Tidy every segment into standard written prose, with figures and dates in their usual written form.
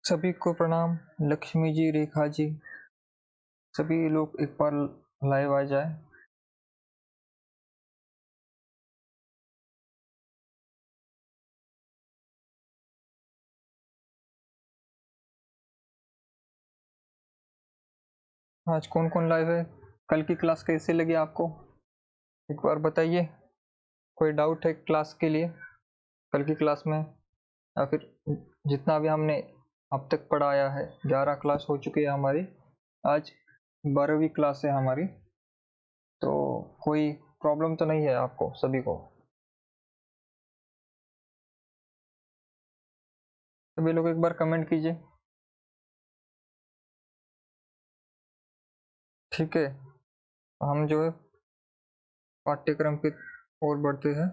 सभी को प्रणाम। लक्ष्मी जी, रेखा जी, सभी लोग एक बार लाइव आ जाए। आज कौन कौन लाइव है? कल की क्लास कैसे लगी आपको, एक बार बताइए। कोई डाउट है क्लास के लिए, कल की क्लास में, या फिर जितना भी हमने अब तक पढ़ाया है? 11 क्लास हो चुकी है हमारी, आज 12वीं क्लास है हमारी। तो कोई प्रॉब्लम तो नहीं है आपको सभी को? सभी लोग एक बार कमेंट कीजिए। ठीक है, हम जो है पाठ्यक्रम की ओर बढ़ते हैं।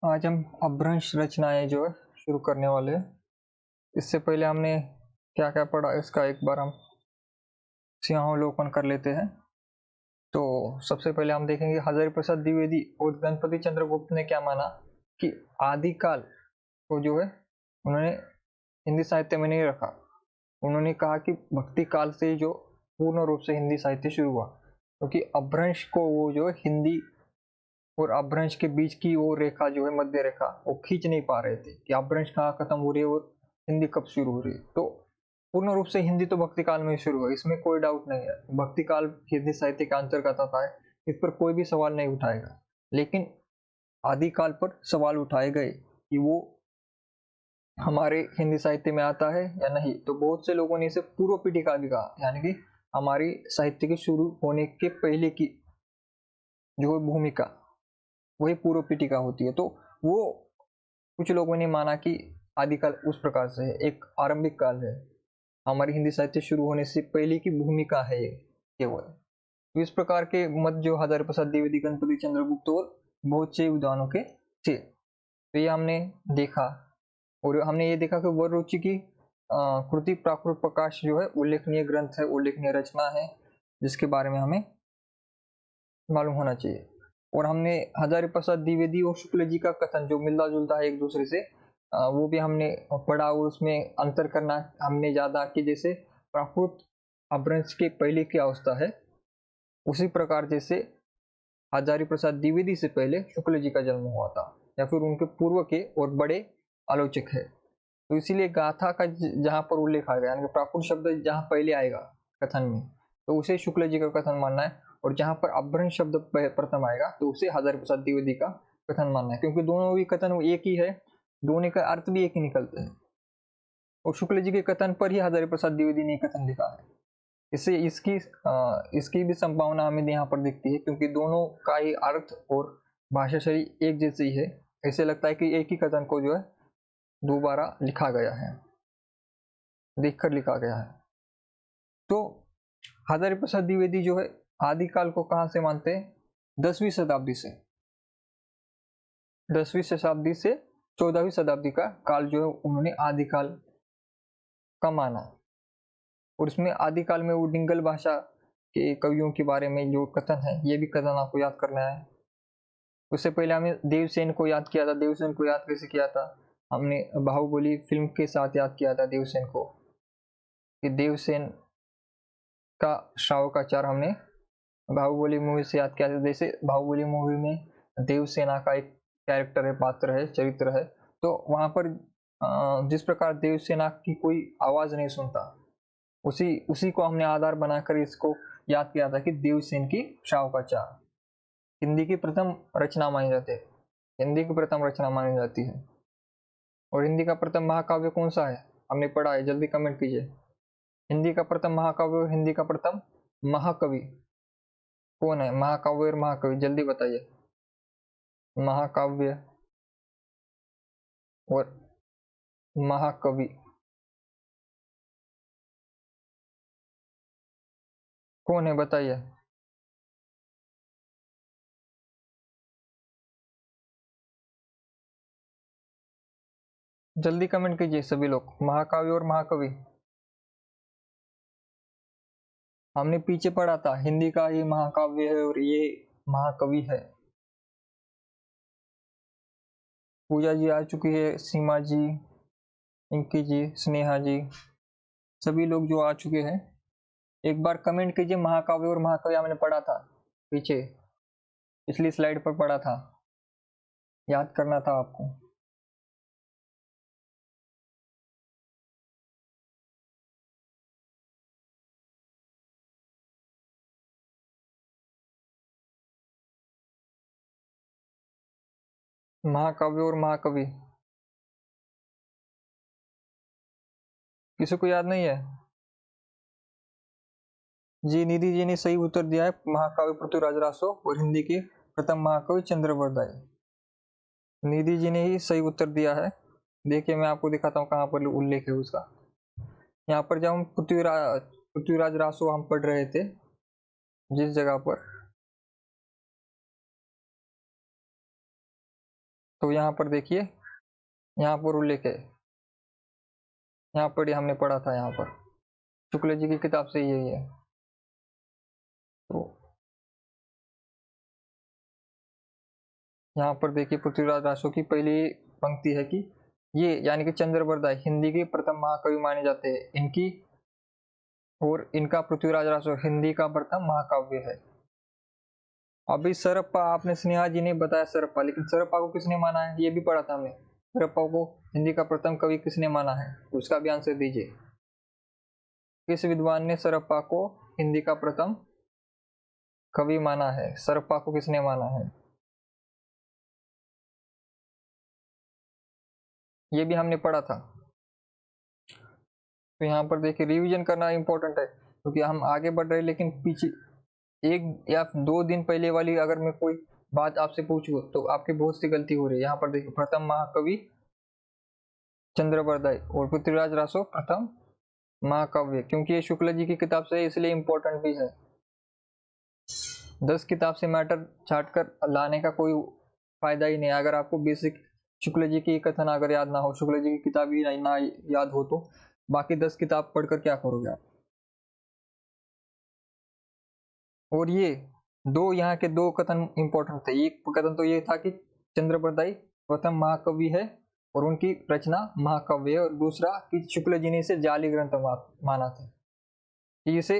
आज हम अपभ्रंश रचनाएं जो है शुरू करने वाले हैं। इससे पहले हमने क्या क्या पढ़ा इसका एक बार हम सिंहावलोकन कर लेते हैं। तो सबसे पहले हम देखेंगे हजारी प्रसाद द्विवेदी और गणपति चंद्रगुप्त ने क्या माना कि आदिकाल को जो है उन्होंने हिंदी साहित्य में नहीं रखा। उन्होंने कहा कि भक्ति काल से जो पूर्ण रूप से हिंदी साहित्य शुरू हुआ, क्योंकि अपभ्रंश को वो जो है हिंदी और अपभ्रंश के बीच की वो रेखा जो है मध्य रेखा वो खींच नहीं पा रहे थे कि अपभ्रंश कहाँ खत्म हो रही है और हिंदी कब शुरू हो रही है। तो पूर्ण रूप से हिंदी तो भक्ति काल में ही शुरू हुआ, इसमें कोई डाउट नहीं है। भक्ति काल हिंदी साहित्य के अंतर्गत आता है, इस पर कोई भी सवाल नहीं उठाएगा। लेकिन आदिकाल पर सवाल उठाए गए कि वो हमारे हिंदी साहित्य में आता है या नहीं। तो बहुत से लोगों ने इसे पूर्व पीठिका भी कहा, यानी कि हमारी साहित्य के शुरू होने के पहले की जो है भूमिका वही पूर्व पीठिका होती है। तो वो कुछ लोगों ने माना कि आदिकाल उस प्रकार से है, एक आरंभिक काल है, हमारी हिंदी साहित्य शुरू होने से पहले की भूमिका है ये केवल। तो इस प्रकार के मत जो हजारी प्रसाद द्विवेदी, गणपति चंद्रगुप्त और बहुत से विद्वानों के थे। तो ये हमने देखा, और हमने ये देखा कि वर रुचि की कृति प्राकृत प्रकाश जो है उल्लेखनीय ग्रंथ है, उल्लेखनीय रचना है, जिसके बारे में हमें मालूम होना चाहिए। और हमने हजारी प्रसाद द्विवेदी और शुक्ल जी का कथन जो मिलता जुलता है एक दूसरे से, वो भी हमने पढ़ा, और उसमें अंतर करना हमने ज्यादा कि जैसे प्राकृत अपभ्रंश के पहले की अवस्था है, उसी प्रकार जैसे हजारी प्रसाद द्विवेदी से पहले शुक्ल जी का जन्म हुआ था, या फिर उनके पूर्व के और बड़े आलोचक है। तो इसीलिए गाथा का जहां पर उल्लेख आएगा, यानी प्राकृत शब्द जहां पहले आएगा कथन में, तो उसे शुक्ल जी का कथन मानना है। और जहां पर अपभ्रंश शब्द प्रथम आएगा तो उसे हजारी प्रसाद द्विवेदी का कथन मानना है, क्योंकि दोनों भी कथन एक ही है, दोनों का अर्थ भी एक ही निकलते हैं। और शुक्ल जी के कथन पर ही हजारी प्रसाद द्विवेदी ने कथन लिखा है। इससे इसकी भी संभावना हमें यहाँ पर दिखती है, क्योंकि दोनों का ही अर्थ और भाषा शैली एक जैसी है। ऐसे लगता है कि एक ही कथन को जो है दोबारा लिखा गया है, देखकर लिखा गया है। तो हजारी प्रसाद द्विवेदी जो है आदिकाल को कहां से मानते हैं? 10वीं शताब्दी से। 10वीं शताब्दी से 14वीं शताब्दी का काल जो है उन्होंने आदिकाल का माना। और इसमें आदिकाल में वो डिंगल भाषा के कवियों के बारे में जो कथन है, ये भी कथन आपको याद करना है। उससे पहले हमें देवसेन को याद किया था। देवसेन को याद कैसे किया था? हमने बाहुबली फिल्म के साथ याद किया था देवसेन को, कि देवसेन का श्रावकाचार हमने बाहुबली मूवी से याद किया था। जैसे बाहुबली मूवी में देवसेना का एक कैरेक्टर है, पात्र है, चरित्र है, तो वहां पर जिस प्रकार देवसेना की कोई आवाज नहीं सुनता, उसी को हमने आधार बनाकर इसको याद किया था कि देवसेन की श्रावकाचार हिंदी की प्रथम रचना मानी जाती है, हिंदी की प्रथम रचना मानी जाती है। और हिंदी का प्रथम महाकाव्य कौन सा है हमने पढ़ा है? जल्दी कमेंट कीजिए। हिंदी का प्रथम महाकाव्य और हिंदी का प्रथम महाकवि कौन है? महाकाव्य और महाकवि जल्दी बताइए। महाकाव्य और महाकवि कौन है, बताइए। जल्दी कमेंट कीजिए सभी लोग, महाकाव्य और महाकवि। हमने पीछे पढ़ा था हिंदी का ये महाकाव्य है और ये महाकवि है। पूजा जी आ चुकी है, सीमा जी, इंकी जी, स्नेहा जी, सभी लोग जो आ चुके हैं, एक बार कमेंट कीजिए महाकाव्य और महाकवि हमने पढ़ा था पीछे, पिछली स्लाइड पर पढ़ा था, याद करना था आपको। महाकाव्य और महाकवि किसी को याद नहीं है? जी, निधि जी ने सही उत्तर दिया है, महाकाव्य पृथ्वीराज रासो और हिंदी के प्रथम महाकवि चंद्रवरदाई। निधि जी ने ही सही उत्तर दिया है। देखिए मैं आपको दिखाता हूँ कहाँ पर उल्लेख है उसका। यहाँ पर जब हम पृथ्वीराज रासो हम पढ़ रहे थे, जिस जगह पर, तो यहाँ पर देखिए, यहाँ पर उल्लेख है, यहाँ पर हमने पढ़ा था, यहाँ पर शुक्ल जी की किताब से यही है। तो यहाँ पर देखिए पृथ्वीराज रासो की पहली पंक्ति है कि ये यानी कि चंद्रवरदाई हिंदी के प्रथम महाकवि माने जाते हैं, इनकी और इनका पृथ्वीराज रासो हिंदी का प्रथम महाकाव्य है। अभी सरप्पा, आपने स्नेहा जी ने बताया सरप्पा, लेकिन सरप्पा को किसने माना है ये भी पढ़ा था हमने। सरप्पा को हिंदी का प्रथम कवि किसने माना है, उसका भी आंसर दीजिए। किस विद्वान ने सरप्पा को हिंदी का प्रथम कवि माना है? सरप्पा को किसने माना है, ये भी हमने पढ़ा था। तो यहाँ पर देखिए रिवीजन करना इंपॉर्टेंट है, क्योंकि हम आगे बढ़ रहे हैं, लेकिन पीछे एक या 2 दिन पहले वाली अगर मैं कोई बात आपसे पूछूं तो आपकी बहुत सी गलती हो रही है। यहाँ पर देखिए प्रथम महाकवि चंद्रवरदाई और पृथ्वीराज रासो प्रथम महाकाव्य, क्योंकि ये शुक्ल जी की किताब से इसलिए इंपॉर्टेंट भी है। 10 किताब से मैटर छाट कर लाने का कोई फायदा ही नहीं। अगर आपको बेसिक शुक्ल जी की कथन अगर याद ना हो, शुक्ल जी की किताब ही ना याद हो, तो बाकी 10 किताब पढ़कर क्या करोगे आप। और ये यहाँ के 2 कथन इंपॉर्टेंट थे। एक कथन तो ये था कि चंद्रवरदाई प्रथम महाकवि है और उनकी रचना महाकाव्य है, और दूसरा कि शुक्ल जी ने इसे जाली ग्रंथ माना था, कि इसे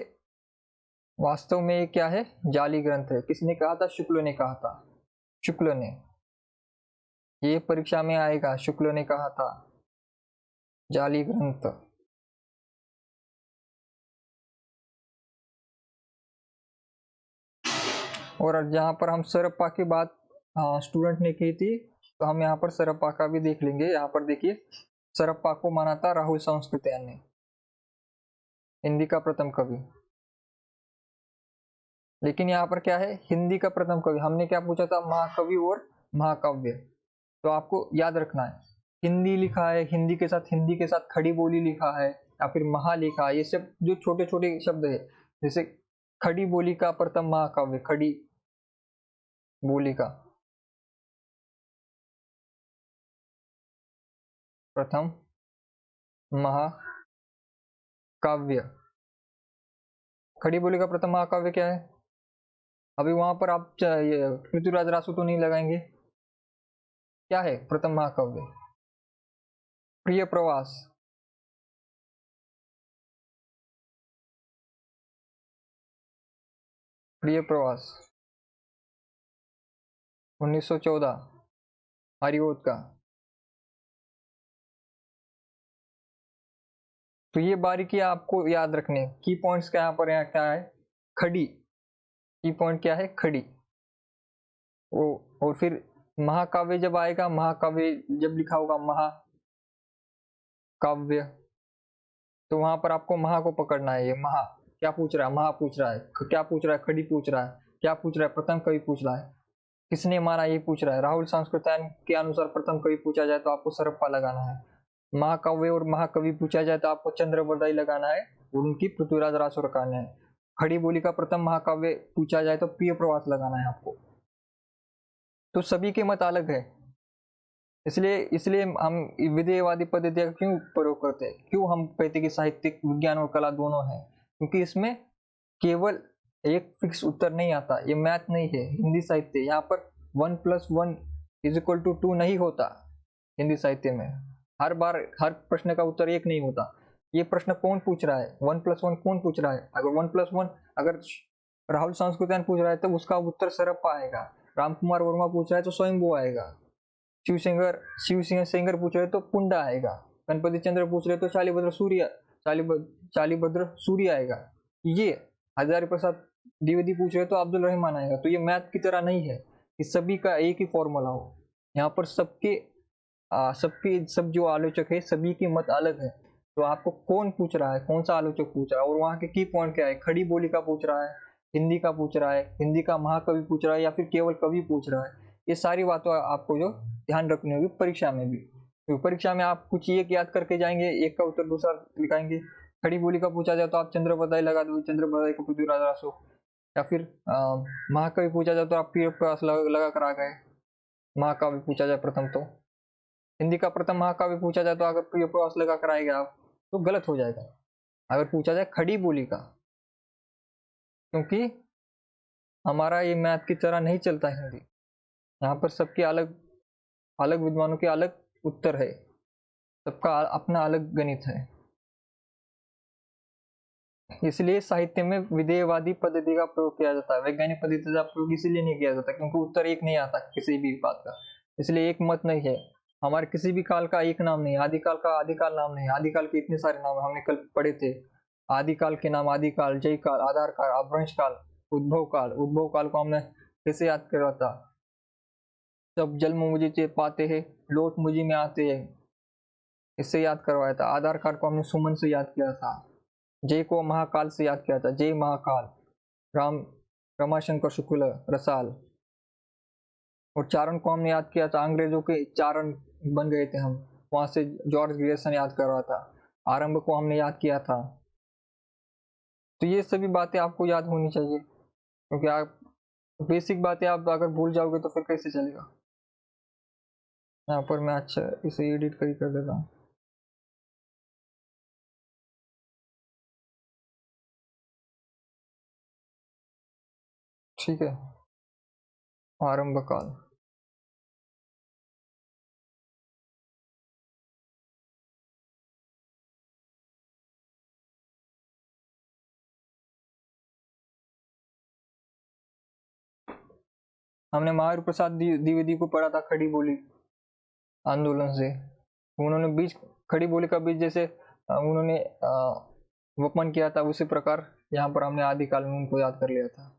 वास्तव में क्या है, जाली ग्रंथ है। किसने कहा था? शुक्ल ने कहा था। शुक्ल ने, ये परीक्षा में आएगा, शुक्ल ने कहा था जाली ग्रंथ। और जहां पर हम सरप्पा की बात स्टूडेंट ने की थी, तो हम यहाँ पर सरप्पा का भी देख लेंगे। यहाँ पर देखिए सरप्पा को माना था राहुल संस्कृत्यायन ने हिंदी का प्रथम कवि, लेकिन यहाँ पर क्या है, हिंदी का प्रथम कवि। हमने क्या पूछा था? महाकवि और महाकाव्य। तो आपको याद रखना है, हिंदी लिखा है, हिंदी के साथ खड़ी बोली लिखा है, या फिर महा लिखा है, ये सब जो छोटे छोटे शब्द है, जैसे खड़ी बोली का प्रथम महाकाव्य, खड़ी बोली का प्रथम महाकाव्य। खड़ी बोली का प्रथम महाकाव्य क्या है? अभी वहां पर आप पृथ्वीराज रासो तो नहीं लगाएंगे। क्या है प्रथम महाकाव्य? प्रिय प्रवास। प्रिय प्रवास 1914 हरिओत का। तो ये बारीकी आपको याद रखने, की पॉइंट्स क्या यहाँ क्या है? खड़ी, की पॉइंट क्या है? खड़ी। और फिर महाकाव्य जब आएगा, महाकाव्य जब लिखा होगा महाकाव्य, तो वहां पर आपको महा को पकड़ना है। ये महा क्या पूछ रहा है? महा पूछ रहा है, क्या पूछ रहा है? खड़ी पूछ रहा है, क्या पूछ रहा है? प्रथम कवि पूछ रहा है, किसने माना ये पूछ रहा है। राहुल संस्कृतायन के अनुसार प्रथम कवि पूछा जाए तो आपको सरप्पा लगाना है। महाकाव्य और महाकवि पूछा जाए तो आपको चंद्रवरदाई लगाना है और उनकी पृथ्वीराज रासो रखाना है। खड़ी बोली का प्रथम महाकाव्य पूछा जाए तो प्रिय प्रवास लगाना है आपको। तो सभी के मत अलग है, इसलिए हम विधेयवादी पद्धति का क्यों प्रयोग करते हैं, क्यों हम कहते हैं कि साहित्यिक विज्ञान और कला दोनों है, क्योंकि इसमें केवल एक फिक्स उत्तर नहीं आता, ये मैथ नहीं है, हिंदी साहित्य। यहाँ पर 1 + 1 = 2 नहीं होता। हिंदी साहित्य में हर बार हर प्रश्न का उत्तर एक नहीं होता। ये प्रश्न कौन पूछ रहा है, 1 + 1 कौन पूछ रहा है? अगर 1 + 1 अगर राहुल सांस्कृत्यायन पूछ रहा है तो उसका उत्तर सरप्पा आएगा। राम कुमार वर्मा पूछ रहा है तो स्वयंभू आएगा। शिव सिंह सेंगर पूछ रहे तो पुंडा आएगा। गणपति चंद्र पूछ रहे तो चालीभद्र सूर्य आएगा। ये हजारी प्रसाद द्विवेदी पूछ रहे तो अब्दुल रहमान आएगा। तो ये मैथ की तरह नहीं है कि सभी का एक ही फॉर्मूला हो। यहाँ पर सब जो आलोचक है सभी के मत अलग है। तो आपको कौन पूछ रहा है, कौन सा आलोचक पूछ रहा है और वहाँ के की पॉइंट क्या है? खड़ी बोली का पूछ रहा है, हिंदी का पूछ रहा है, हिंदी का महाकवि पूछ रहा है या फिर केवल कवि पूछ रहा है? ये सारी बातें आपको जो ध्यान रखनी होगी परीक्षा में भी। तो परीक्षा में आप कुछ एक याद करके जाएंगे, एक का उत्तर दूसरा लिखाएंगे। खड़ी बोली का पूछा जाए तो आप चंद्र बधाई लगा दो, चंद्र बधाई को पृथ्वीराज रासो। या फिर महाकवि पूछा जाए तो आप पीर प्रकाश लगा कर आ गए। महाकाव्य पूछा जाए प्रथम तो हिंदी का प्रथम महाकाव्य पूछा जाए तो अगर प्रिय प्रवास लगा कर आएगा आप तो गलत हो जाएगा। अगर पूछा जाए खड़ी बोली का, क्योंकि हमारा ये मैथ की तरह नहीं चलता हिंदी। यहाँ पर सबके अलग अलग विद्वानों के अलग उत्तर है, सबका अपना अलग गणित है। इसलिए साहित्य में विधेयवादी पद्धति का प्रयोग किया जाता है। वैज्ञानिक पद्धति का प्रयोग इसीलिए नहीं किया जाता क्योंकि उत्तर एक नहीं आता किसी भी बात का। इसलिए एक मत नहीं है। हमारे किसी भी काल का एक नाम नहीं, आदिकाल का आदिकाल नाम नहीं। आदिकाल के इतने सारे नाम हमने कल पढ़े थे। आदिकाल के नाम आदिकाल, जय काल, आधार काल, अपभ्रंश काल, उद्भव काल। उद्भव काल को हमने कैसे याद करा था? जब जल मुझे पाते हैं लोट मुझी में आते हैं, इससे याद करवाया था। आधार काल को हमने सुमन से याद किया था। जय को महाकाल से याद किया था, जय महाकाल। राम रमाशंकर शुक्ल रसाल। और चारण को हमने याद किया था, अंग्रेजों के चारण बन गए थे हम, वहां से जॉर्ज ग्रेसन याद कर रहा था। आरंभ को हमने याद किया था। तो ये सभी बातें आपको याद होनी चाहिए, क्योंकि आप बेसिक बातें आप अगर भूल जाओगे तो फिर कैसे चलेगा। यहाँ पर मैं अच्छा इसे एडिट कर देता हूँ। ठीक है, आरंभ काल। हमने महावीर प्रसाद द्विवेदी को पढ़ा था खड़ी बोली आंदोलन से। उन्होंने बीज खड़ी बोली का बीज जैसे उन्होंने वपन किया था, उसी प्रकार यहाँ पर हमने आदिकाल में उनको याद कर लिया था।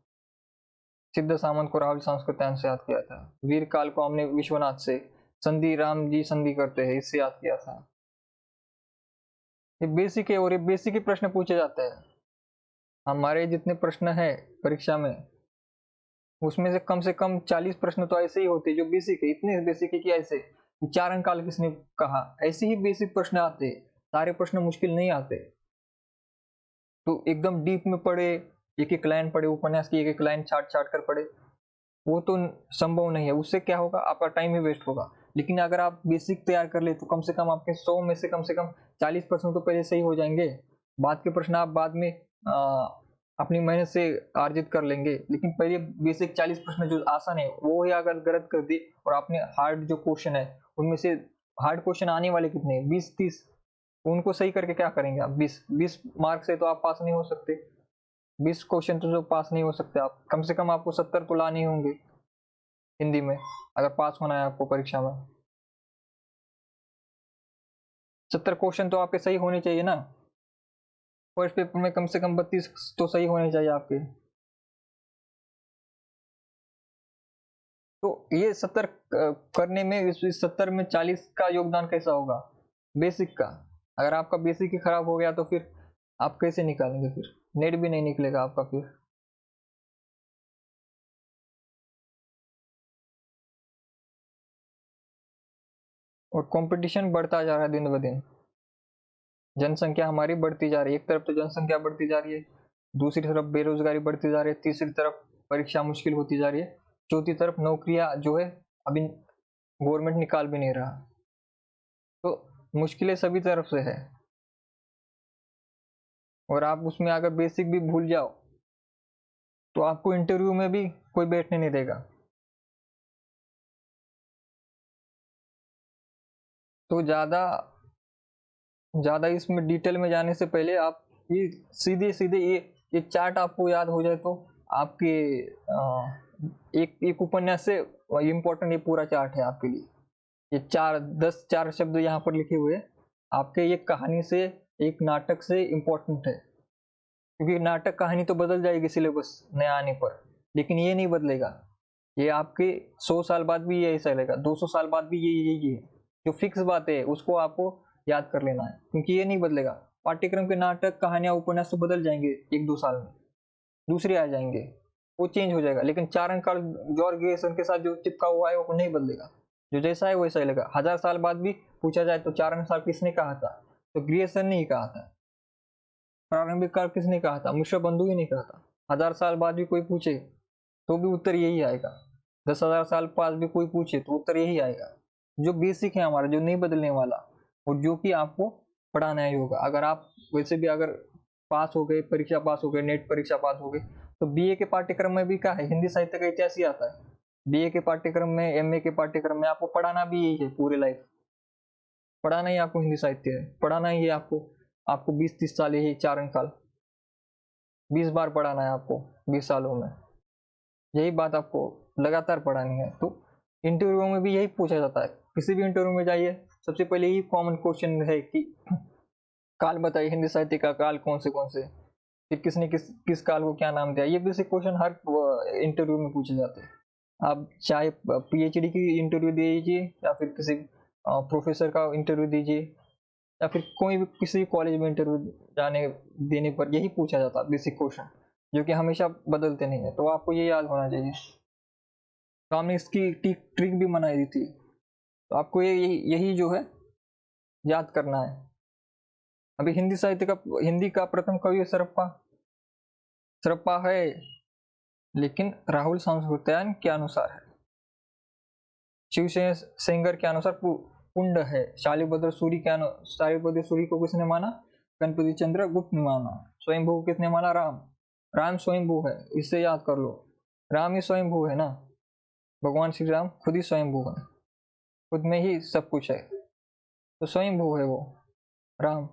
सिद्ध सामंत को राहुल सांस्कृत्यायन से याद किया था। वीर काल को हमने विश्वनाथ से, संधि राम जी संधि करते हैं इससे याद किया था। ये बेसिक है और ये बेसिक ही प्रश्न पूछे जाते हैं। हमारे जितने प्रश्न है परीक्षा में उसमें से कम 40 प्रश्न तो ऐसे ही होते हैं जो बेसिक है। इतने बेसिक है कि ऐसे चारण काल किसने कहा, ऐसे ही बेसिक प्रश्न आते। सारे प्रश्न मुश्किल नहीं आते। तो एकदम डीप में पढ़े, एक एक लाइन पढ़े, उपन्यास की एक एक लाइन छाट छाट कर पढ़े, वो तो संभव नहीं है। उससे क्या होगा, आपका टाइम ही वेस्ट होगा। लेकिन अगर आप बेसिक तैयार कर ले तो कम से कम आपके 100 में से कम 40% तो पहले सही हो जाएंगे। बाद के प्रश्न आप बाद में अपनी मेहनत से अर्जित कर लेंगे। लेकिन पहले बेसिक 40 प्रश्न जो आसान है वो ही अगर गलत कर दी और आपने हार्ड जो क्वेश्चन है उनमें से हार्ड क्वेश्चन आने वाले कितने 20-30, उनको सही करके क्या करेंगे आप? 20 मार्क से तो आप पास नहीं हो सकते। 20 क्वेश्चन तो जो पास नहीं हो सकते आप, कम से कम आपको 70 तो लाने होंगे हिंदी में अगर पास होना है आपको परीक्षा में। 70 क्वेश्चन तो आपके सही होने चाहिए ना। फर्स्ट पेपर में कम से कम 32 तो सही होने चाहिए आपके। तो ये 70 करने में इस 70 में 40 का योगदान कैसा होगा? बेसिक का। अगर आपका बेसिक ही खराब हो गया तो फिर आप कैसे निकालेंगे? फिर नेट भी नहीं निकलेगा आपका फिर। और कंपटीशन बढ़ता जा रहा है दिन ब दिन। जनसंख्या हमारी बढ़ती जा रही है। एक तरफ तो जनसंख्या बढ़ती जा रही है, दूसरी तरफ बेरोजगारी बढ़ती जा रही है, तीसरी तरफ परीक्षा मुश्किल होती जा रही है, चौथी तरफ नौकरियां जो है अभी गवर्नमेंट निकाल भी नहीं रहा। तो मुश्किलें सभी तरफ से है। और आप उसमें अगर बेसिक भी भूल जाओ तो आपको इंटरव्यू में भी कोई बैठने नहीं देगा। तो ज़्यादा इसमें डिटेल में जाने से पहले आप ये सीधे सीधे ये चार्ट आपको याद हो जाए तो आपके एक उपन्यास से इम्पोर्टेंट ये पूरा चार्ट है आपके लिए। ये 4 शब्द यहाँ पर लिखे हुए आपके एक कहानी से एक नाटक से इम्पोर्टेंट है, क्योंकि नाटक कहानी तो बदल जाएगी सिलेबस नए आने पर, लेकिन ये नहीं बदलेगा। ये आपके 100 साल बाद भी ये ऐसा रहेगा, 200 साल बाद भी ये जो फिक्स बात है उसको आपको याद कर लेना है, क्योंकि ये नहीं बदलेगा। पाठ्यक्रम के नाटक कहानियां उपन्यास तो बदल जाएंगे 1-2 साल में, दूसरे आ जाएंगे, वो चेंज हो जाएगा, लेकिन चारण काल जॉर्ज ग्रेसन के साथ जो चिपका हुआ है वो नहीं बदलेगा, जो जैसा है वैसा ही लगेगा। 1000 साल बाद भी पूछा जाए तो चारण काल किसने कहा था, तो ग्रेसन ने ही कहा था। प्रारंभिक काल किसने कहा था, मिश्र बंधु ही नहीं कहा था। 1000 साल बाद भी कोई पूछे तो भी उत्तर यही आएगा, 10,000 साल बाद भी कोई पूछे तो उत्तर यही आएगा। जो बेसिक है हमारा, जो नहीं बदलने वाला, और जो कि आपको पढ़ाना ही होगा। अगर आप वैसे भी अगर पास हो गए, परीक्षा पास हो गए, नेट परीक्षा पास हो गई, तो बीए के पाठ्यक्रम में भी क्या है, हिंदी साहित्य का इतिहास ही आता है। बीए के पाठ्यक्रम में, एमए के पाठ्यक्रम में आपको पढ़ाना भी यही है, पूरे लाइफ पढ़ाना ही आपको हिंदी साहित्य है, पढ़ाना ही है आपको 20-30 साल यही चारण काल 20 बार पढ़ाना है आपको 20 सालों में, यही बात आपको लगातार पढ़ानी है। तो इंटरव्यू में भी यही पूछा जाता है, किसी भी इंटरव्यू में जाइए सबसे पहले यही कॉमन क्वेश्चन है कि काल बताइए, हिंदी साहित्य का काल कौन से, फिर किसने किस काल को क्या नाम दिया। ये बेसिक क्वेश्चन हर इंटरव्यू में पूछे जाते हैं। आप चाहे पीएचडी की इंटरव्यू दीजिए या फिर किसी प्रोफेसर का इंटरव्यू दीजिए या फिर कोई भी किसी कॉलेज में इंटरव्यू देने पर यही पूछा जाता है बेसिक क्वेश्चन, जो कि हमेशा बदलते नहीं है। तो आपको ये याद होना चाहिए। तो हमने इसकी ट्रिक भी बनाई दी थी, तो आपको यही जो है याद करना है। अभी हिंदी का प्रथम कवि सरप्पा है, लेकिन राहुल सांस्कृत्यायन के अनुसार है। शिवसेन सेंगर के अनुसार पुंड है। शालिभद्र सूरी को किसने माना, गणपति चंद्र गुप्त ने माना। स्वयंभू को किसने माना, राम स्वयंभू है, इससे याद कर लो, राम ही स्वयंभू है ना, भगवान श्री राम खुद ही स्वयंभू है, खुद में ही सब कुछ है, तो स्वयंभू है वो राम।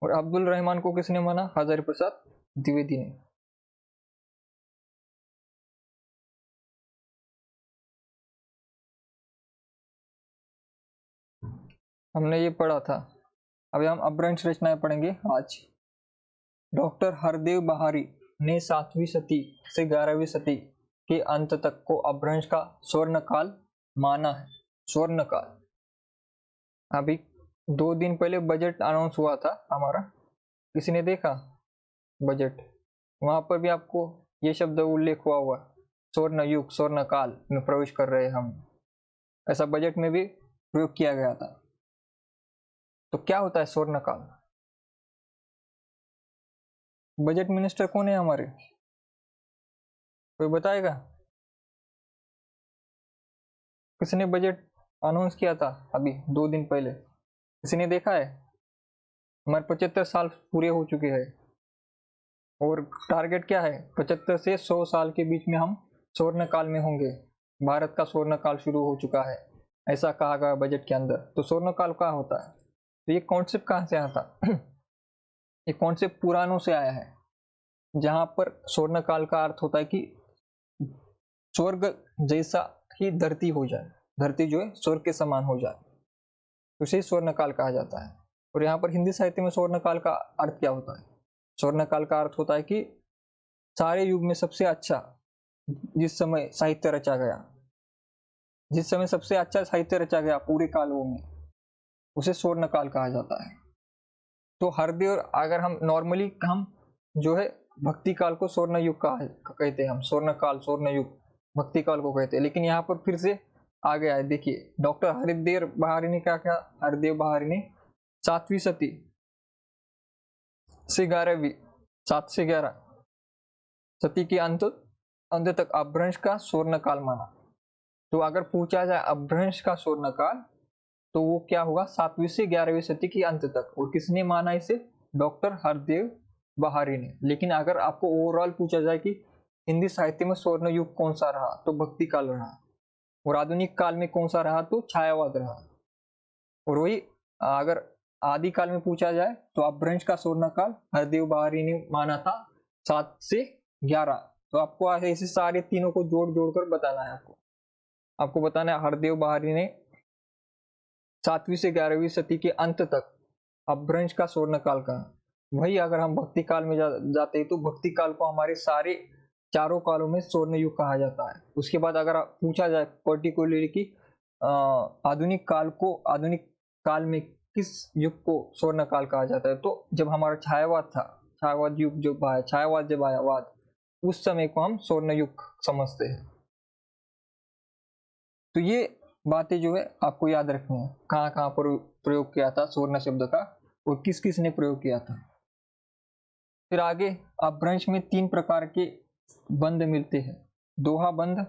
और अब्दुल रहमान को किसने माना, हजारी प्रसाद द्विवेदी ने। हमने ये पढ़ा था। अभी हम अपभ्रंश रचनाएं पढ़ेंगे आज। डॉक्टर हरदेव बहारी ने 7वीं सदी से 11वीं सदी के अंत तक को अपभ्रंश का स्वर्ण काल माना है। स्वर्ण काल। अभी 2 दिन पहले बजट अनाउंस हुआ था हमारा, किसी ने देखा बजट? वहां पर भी आपको ये शब्द उल्लेख हुआ स्वर्ण युग, स्वर्ण काल में प्रवेश कर रहे हम, ऐसा बजट में भी प्रयोग किया गया था। तो क्या होता है स्वर्ण काल? बजट मिनिस्टर कौन है हमारे, कोई बताएगा? किसने बजट अनाउंस किया था अभी 2 दिन पहले, किसी ने देखा है? हमारे 75 साल पूरे हो चुके हैं और टारगेट क्या है, 75 से 100 साल के बीच में हम स्वर्ण काल में होंगे, भारत का स्वर्ण काल शुरू हो चुका है, ऐसा कहा गया बजट के अंदर। तो स्वर्ण काल क्या होता है, तो ये कॉन्सेप्ट कहाँ से आया था? ये कॉन्सेप्ट पुराणों से आया है, जहां पर स्वर्ण काल का अर्थ होता है कि स्वर्ग जैसा ही धरती हो जाए, धरती जो है स्वर्ग के समान हो जाए, तो इसे स्वर्ण काल कहा जाता है। और यहाँ पर हिंदी साहित्य में स्वर्ण काल का अर्थ क्या होता है? स्वर्ण काल का अर्थ होता है कि सारे युग में सबसे अच्छा जिस समय साहित्य रचा गया, जिस समय सबसे अच्छा साहित्य रचा गया पूरे कालों में, उसे स्वर्ण काल कहा जाता है। तो हरदेव, अगर हम नॉर्मली हम जो है भक्ति काल को स्वर्ण युग कहते हैं, हम स्वर्ण काल, स्वर्ण युग भक्ति काल को कहते हैं, लेकिन यहाँ पर फिर से आ गया है। देखिए डॉक्टर हरदेव बहारी ने क्या किया, हरदेव बहारी ने 7वीं सदी से 7 से 11 सदी के अंत तक अपभ्रंश का स्वर्ण काल माना। तो अगर पूछा जाए अपभ्रंश का स्वर्ण काल, तो वो क्या होगा, 7वीं से 11वीं सदी के अंत तक। और किसने माना इसे, डॉक्टर हरदेव बहारी ने। लेकिन अगर आपको ओवरऑल पूछा जाए कि हिंदी साहित्य में स्वर्ण युग कौन सा रहा, तो भक्ति काल रहा, और आधुनिक काल में कौन सा रहा, तो छायावाद रहा। और वही अगर आदिकाल में पूछा जाए तो अपभ्रंश का स्वर्ण काल हरदेव बहारी ने माना था 7 से 11। तो आपको ऐसे सारे तीनों को जोड़ जोड़ कर बताना है। आपको बताना है हरदेव बहारी ने 7वीं से 11वीं सदी के अंत तक अपभ्रंश का स्वर्ण काल कहा। वही अगर हम भक्ति काल में जाते हैं तो भक्ति काल को हमारे सारे चारों कालों में स्वर्ण युग कहा जाता है। उसके बाद अगर पूछा जाए पर्टिकुलरली कि आधुनिक काल में किस युग को स्वर्ण काल कहा जाता है, तो जब हमारा छायावाद था, छायावाद युग छायावाद जब आया उस समय को हम स्वर्ण युग समझते हैं। तो ये बातें जो है आपको याद रखनी है, कहाँ कहाँ पर प्रयोग किया था स्वर्ण शब्द का और किस किस ने प्रयोग किया था। फिर आगे अपभ्रंश में 3 प्रकार के बंद मिलते हैं, दोहा बंद,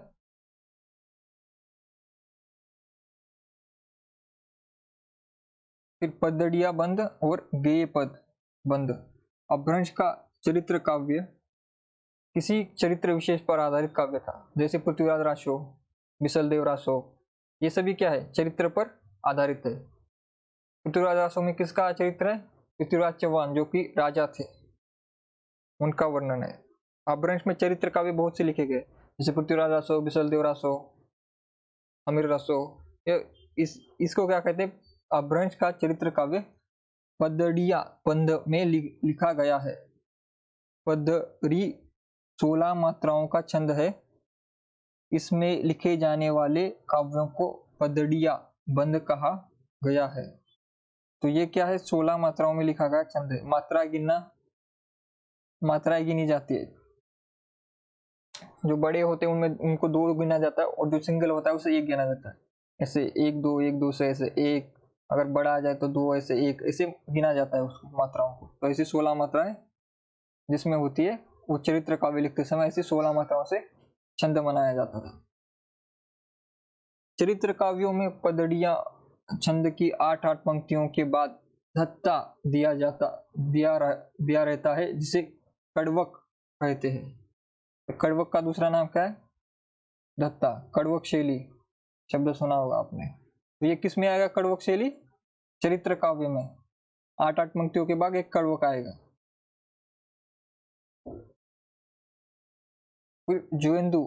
फिर पदड़िया बंद और गेय पद बंद। अपभ्रंश का चरित्र काव्य किसी चरित्र विशेष पर आधारित काव्य था, जैसे पृथ्वीराज रासो, बिसलदेव रासो, ये सभी क्या है, चरित्र पर आधारित है। पृथ्वीराज रासो में किसका चरित्र है, पृथ्वीराज चौहान जो कि राजा थे, उनका वर्णन है। अपभ्रंश में चरित्र काव्य बहुत से लिखे गए, जैसे पृथ्वीराज रासो, बिसलदेव रासो, अमीर रासो। इसको क्या कहते हैं, अपभ्रंश का चरित्र काव्य पदड़िया बंद में लिखा गया है। पदरी 16 मात्राओं का छंद है। इसमें लिखे जाने वाले काव्यों को पदड़िया बंद कहा गया है। तो ये क्या है, 16 मात्राओं में लिखा गया छंद है। मात्राएं गिनी जाती है, जो बड़े होते हैं उनमें उनको 2 गिना जाता है, और जो सिंगल होता है उसे 1 गिना जाता है। ऐसे 1 2 1 2 से ऐसे 1, अगर बड़ा आ जाए तो 2, ऐसे 1, ऐसे गिना जाता है उसको मात्राओं को। तो ऐसी 16 मात्राएं जिसमें होती है, वो चरित्र काव्य लिखते समय ऐसी 16 मात्राओं से छंद बनाया जाता था। चरित्र काव्यों में पदड़िया छंद की 8-8 पंक्तियों के बाद धत्ता दिया रहता है, जिसे कड़वक कहते हैं। कड़वक का दूसरा नाम क्या है, धत्ता। कड़वक शैली शब्द सुना होगा आपने। तो ये किस में आएगा, कड़वक शैली, चरित्र काव्य में 8-8 पंक्तियों के बाद एक कड़वक आएगा। फिर जोइंदु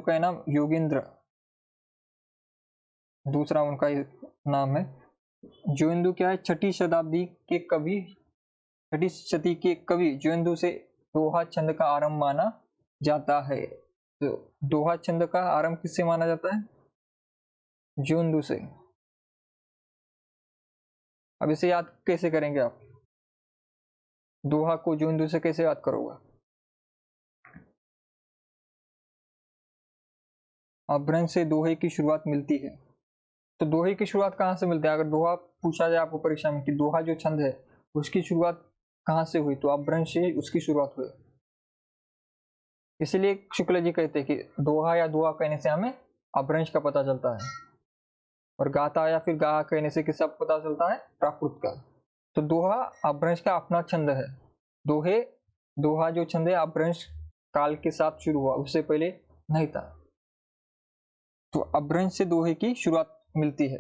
का नाम योगेंद्र, दूसरा उनका नाम है। जोइंदु क्या है, 6ठी शताब्दी के कवि जोइंदु से दोहा छंद का आरंभ माना जाता है। तो दोहा छंद का आरंभ किससे माना जाता है, जोइंदु से। अब इसे याद कैसे करेंगे आप, दोहा को जोइंदु से कैसे याद करोगे। अपभ्रंश से दोहे की शुरुआत मिलती है। तो दोहे की शुरुआत कहाँ से मिलती है, अगर दोहा पूछा जाए आपको परीक्षा में कि दोहा जो छंद है उसकी शुरुआत कहाँ से हुई, तो अपभ्रंश से उसकी शुरुआत हुई। इसलिए शुक्ल जी कहते हैं कि दोहा या दुआ कहने से हमें अपभ्रंश का पता चलता है, और गाथा या फिर गा कहने से किसका पता चलता है, प्राकृत का। तो दोहा अपभ्रंश का अपना छंद है। दोहा जो छंद है अपभ्रंश काल के साथ शुरू हुआ, उससे पहले नहीं था। तो अपभ्रंश से दोहे की शुरुआत मिलती है।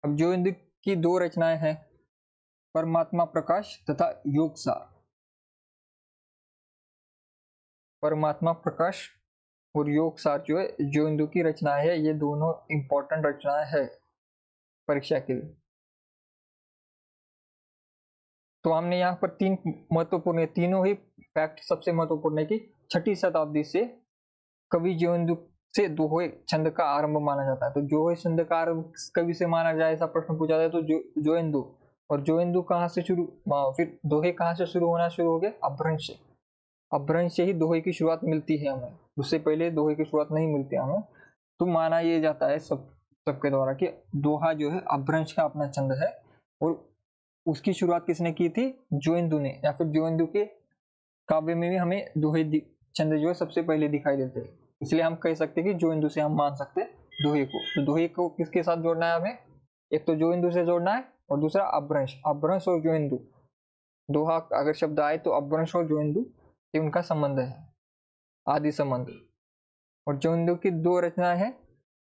अब जोइंदु की 2 रचनाएं हैं, परमात्मा प्रकाश तथा योगसार। परमात्मा प्रकाश और योगसार जो है जोइंदु की रचनाएं है। ये दोनों इंपॉर्टेंट रचनाएं है परीक्षा के लिए। तो हमने यहाँ पर 3 महत्वपूर्ण, तीनों ही फैक्ट सबसे महत्वपूर्ण है कि 6ठी शताब्दी से कवि जोइंदु से दोहे छंद का आरंभ माना जाता है। तो दोहे छंद का आरंभ कवि से माना जाए, ऐसा प्रश्न पूछा जाए तो जोइंदु। और जोइंदु कहाँ से शुरू, फिर दोहे कहाँ से शुरू होना शुरू हो गए, अपभ्रंश से। अपभ्रंश से ही दोहे की शुरुआत मिलती है हमें, उससे पहले दोहे की शुरुआत नहीं मिलती है हमें। तो माना ये जाता है सबके द्वारा कि दोहा जो है अपभ्रंश का अपना छंद है, और उसकी शुरुआत किसने की थी, जोइंदु ने। या फिर जोइंदु के काव्य में भी हमें दोहे छंद जो है सबसे पहले दिखाई देते हैं, इसलिए हम कह सकते हैं कि जोइंदु से हम मान सकते हैं दोहे को। तो दोहे को किसके साथ जोड़ना है हमें, एक तो जोइंदु से जोड़ना है, और दूसरा अपभ्रंश और जोइंदु दोहा अगर शब्द आए तो अपभ्रंश और जोइंदू ये उनका संबंध है, आदि संबंध। और जोइंदू की दो रचनाएं हैं,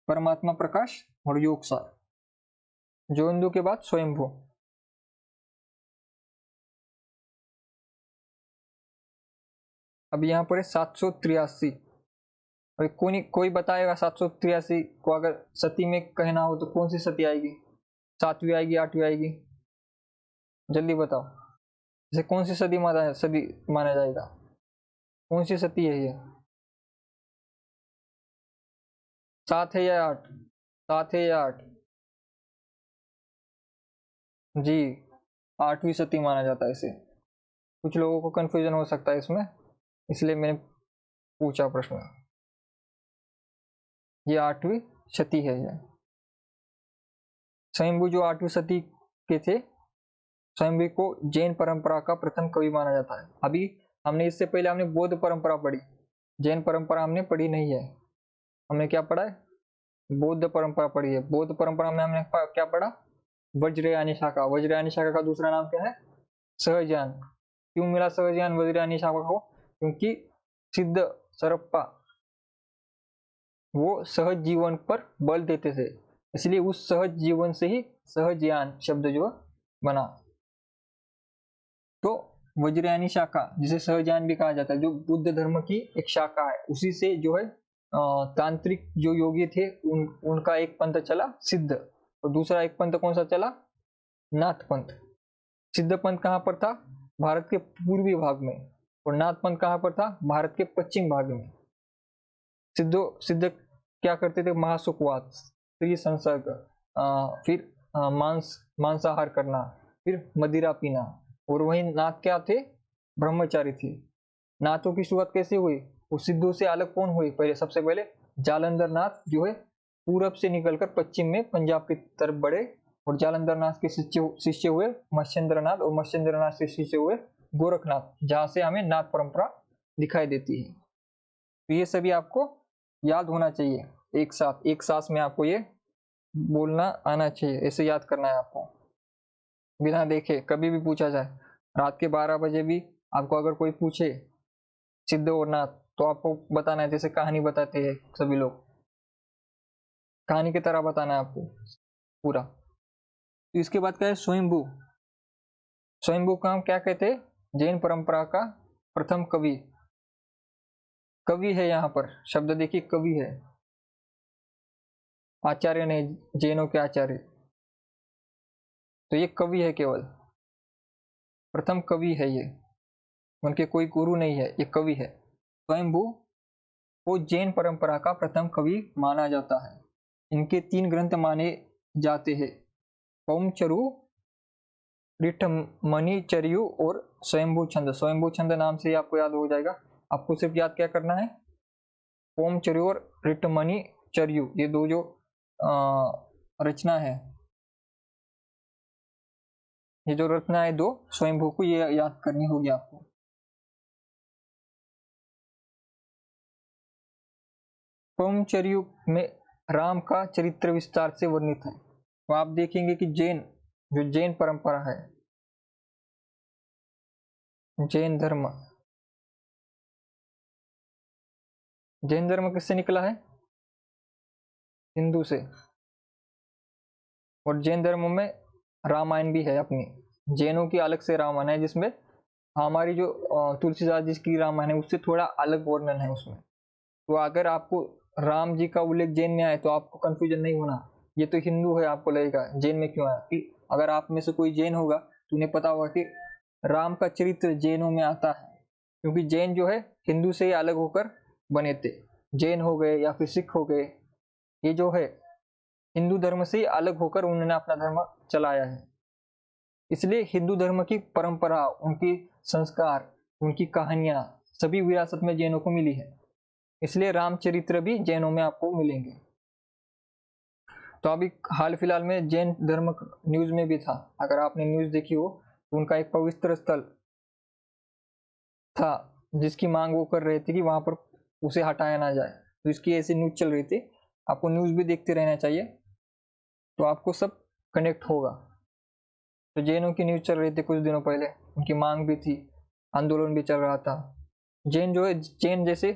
परमात्मा प्रकाश और योगसार। जोइंदू के बाद स्वयंभू। अब यहाँ पर है 783। और कोई बताएगा 783 को अगर सती में कहना हो तो कौन सी सती आएगी? 7वीं आएगी, 8वीं आएगी? जल्दी बताओ। इसे कौन सी सदी माना जाएगा? कौन सी सती है ये? 7 है या 8? 7 है या 8? जी, 8वीं सती माना जाता है इसे। कुछ लोगों को कंफ्यूजन हो सकता है इसमें, इसलिए मैंने पूछा प्रश्न। ये 8वीं सती है। ये स्वयंभू जो 8वीं सती के थे, स्वयंभू को जैन परंपरा का प्रथम कवि माना जाता है। अभी इससे पहले हमने बौद्ध परंपरा पढ़ी, जैन परंपरा हमने पढ़ी नहीं है। हमने क्या पढ़ा है? बौद्ध परंपरा पढ़ी है। बौद्ध परंपरा में हमने क्या पढ़ा? वज्रयानी शाखा। वज्रयानी शाखा का दूसरा नाम क्या है? सहजयान। क्यों मिला सहजयान वज्रयानी शाखा को? क्योंकि सिद्ध सरप्पा वो सहज जीवन पर बल देते थे, इसलिए उस सहज जीवन से ही सहजयान शब्द जो बना। तो वज्रयानी शाखा, जिसे सहजयान भी कहा जाता है, जो बुद्ध धर्म की एक शाखा है, उसी से जो है तांत्रिक जो योगी थे उनका एक पंथ चला सिद्ध, और दूसरा एक पंथ कौन सा चला? नाथ पंथ। सिद्ध पंथ कहाँ पर था? भारत के पूर्वी भाग में। और नाथ पंथ कहाँ पर था? भारत के पश्चिम भाग में। सिद्ध क्या करते थे? महासुखवाद, स्त्री संसर्ग, फिर मांसाहार करना, फिर मदिरा पीना। और वही नाथ क्या थे? ब्रह्मचारी थे। नाथों की शुरुआत कैसे हुई? वो सिद्धों से अलग कौन हुए? पहले सबसे पहले जालंधर नाथ जो है पूरब से निकलकर पश्चिम में पंजाब की तरफ बढ़े, और जालंधर नाथ के शिष्य हुए मत्स्येंद्र नाथ, और मत्स्येंद्र नाथ के शिष्य हुए गोरखनाथ, जहां से हमें नाथ परंपरा दिखाई देती है। तो ये सभी आपको याद होना चाहिए। एक सांस में आपको ये बोलना आना चाहिए, ऐसे याद करना है आपको, बिना देखे। कभी भी पूछा जाए, रात के 12 बजे भी आपको अगर कोई पूछे सिद्ध और नाथ, तो आपको बताना है जैसे कहानी बताते हैं सभी लोग, कहानी की तरह बताना है आपको पूरा। तो इसके बाद क्या है? स्वयंभू। स्वयंभू का हम क्या कहते हैं? जैन परंपरा का प्रथम कवि। कवि है, यहाँ पर शब्द देखिए, कवि है, आचार्य नहीं, जैनों के आचार्य। तो ये कवि है, केवल प्रथम कवि है ये, उनके कोई गुरु नहीं है, ये कवि है। स्वयंभू को जैन परंपरा का प्रथम कवि माना जाता है। इनके 3 ग्रंथ माने जाते हैं, पौमचरु, ऋठमणिचर्यु और स्वयंभू छंद। स्वयंभू छंद नाम से आपको याद हो जाएगा। आपको सिर्फ याद क्या करना है? पौमचरु और ऋठमणिचर्यु, ये दो जो रचना है, ये जो रचना है दो स्वयंभू को, ये याद करनी होगी आपको। पौमचर्यु में राम का चरित्र विस्तार से वर्णित है। तो आप देखेंगे कि जो जैन परंपरा है, जैन धर्म किससे निकला है? हिंदू से। और जैन धर्म में रामायण भी है अपनी, जैनों की अलग से रामायण है, जिसमें हमारी जो तुलसीदास जी की रामायण है उससे थोड़ा अलग वर्णन है उसमें। तो अगर आपको राम जी का उल्लेख जैन में आए तो आपको कंफ्यूजन नहीं होना, ये तो हिंदू है, आपको लगेगा जैन में क्यों आया। अगर आप में से कोई जैन होगा तो उन्हें पता होगा कि राम का चरित्र जैनों में आता है, क्योंकि जैन जो है हिंदू से ही अलग होकर बने थे। जैन हो गए या फिर सिख हो गए, ये जो है हिंदू धर्म से ही अलग होकर उन्होंने अपना धर्म चलाया है। इसलिए हिंदू धर्म की परंपरा, उनकी संस्कार, उनकी कहानियां सभी विरासत में जैनों को मिली है। इसलिए रामचरित्र भी जैनों में आपको मिलेंगे। तो अभी हाल फिलहाल में जैन धर्म न्यूज में भी था, अगर आपने न्यूज देखी हो, तो उनका एक पवित्र स्थल था जिसकी मांग वो कर रहे थे कि वहां पर उसे हटाया ना जाए। तो इसकी ऐसी न्यूज चल रही थी। आपको न्यूज भी देखते रहना चाहिए, तो आपको सब कनेक्ट होगा। तो जैनों की न्यूज चल रही थी कुछ दिनों पहले, उनकी मांग भी थी, आंदोलन भी चल रहा था। जैन जो है, जैन जैसे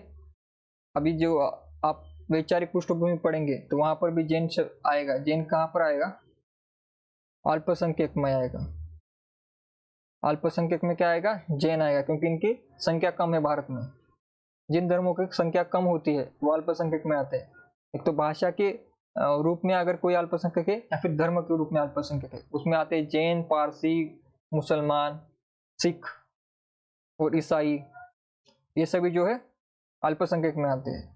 अभी जो आप वैचारिक पृष्ठभूमि पढ़ेंगे तो वहां पर भी जैन आएगा। जैन कहाँ पर आएगा? अल्पसंख्यक में आएगा। अल्पसंख्यक में क्या आएगा? जैन आएगा, क्योंकि इनकी संख्या कम है भारत में। जिन धर्मों की संख्या कम होती है वो अल्पसंख्यक में आते हैं। एक तो भाषा के रूप में अगर कोई अल्पसंख्यक है या फिर धर्म के रूप में अल्पसंख्यक है, उसमें आते हैं जैन, पारसी, मुसलमान, सिख और ईसाई। ये सभी जो है अल्पसंख्यक में आते हैं।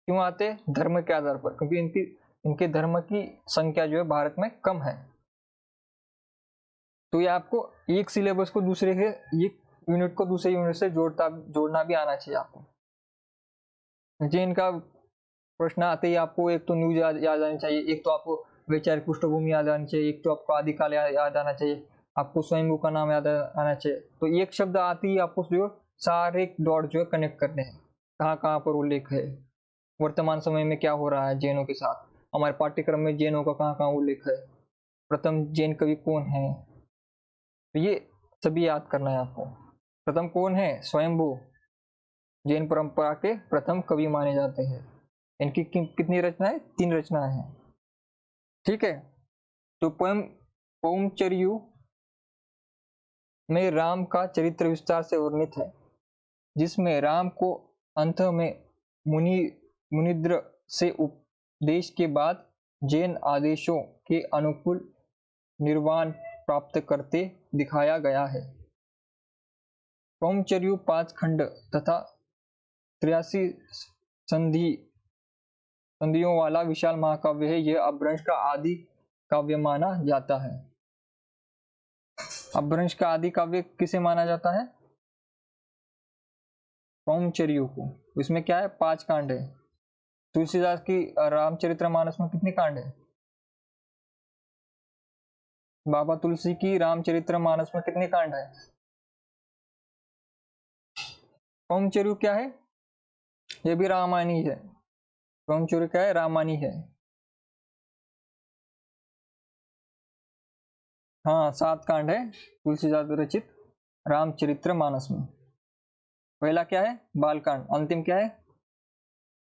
क्यों आते हैं? धर्म के आधार पर, क्योंकि इनके धर्म की संख्या जो है भारत में कम है। तो ये आपको एक सिलेबस को दूसरे के, एक यूनिट को दूसरे यूनिट से जोड़ना भी आना चाहिए आपको। जैन का प्रश्न आते ही आपको एक तो न्यूज याद आनी चाहिए, एक तो आपको वैचारिक पृष्ठभूमि याद आनी चाहिए, एक तो आपको आदिकाल याद आना चाहिए, आपको स्वयंभू का नाम याद आना चाहिए। तो एक शब्द आते ही आपको जो सारे डॉट जो है कनेक्ट करने हैं, कहाँ कहाँ पर उल्लेख है, वर्तमान समय में क्या हो रहा है जैनों के साथ, हमारे पाठ्यक्रम में जैनों का कहाँ कहाँ उल्लेख है, प्रथम जैन कवि कौन है, तो ये सभी याद करना है आपको। प्रथम कौन है? स्वयंभू, जैन परंपरा के प्रथम कवि माने जाते हैं। इनकी कितनी रचनाएं? 3 रचनाएं हैं। ठीक है। तो पोएम पौमचर्यु में राम का चरित्र विस्तार से वर्णित है, जिसमें राम को अंत में मुनिद्र से उपदेश के बाद जैन आदेशों के अनुकूल निर्वाण प्राप्त करते दिखाया गया है। पौमचर्यु 5 खंड तथा 83 संधियों वाला विशाल महाकाव्य है। यह अपभ्रंश का आदि काव्य माना जाता है। अपभ्रंश का आदि काव्य किसे माना जाता है? पौमचर्यु को। इसमें क्या है? 5 कांड है। तुलसीदास की रामचरितमानस में कितने कांड है? बाबा तुलसी की रामचरितमानस में कितने कांड है? पौमचर्यु क्या है? यह भी रामायण ही है। पौमचर्यु क्या है? रामायण ही है। हाँ, 7 कांड है तुलसीदास रचित रामचरितमानस में। पहला क्या है? बालकांड। अंतिम क्या है?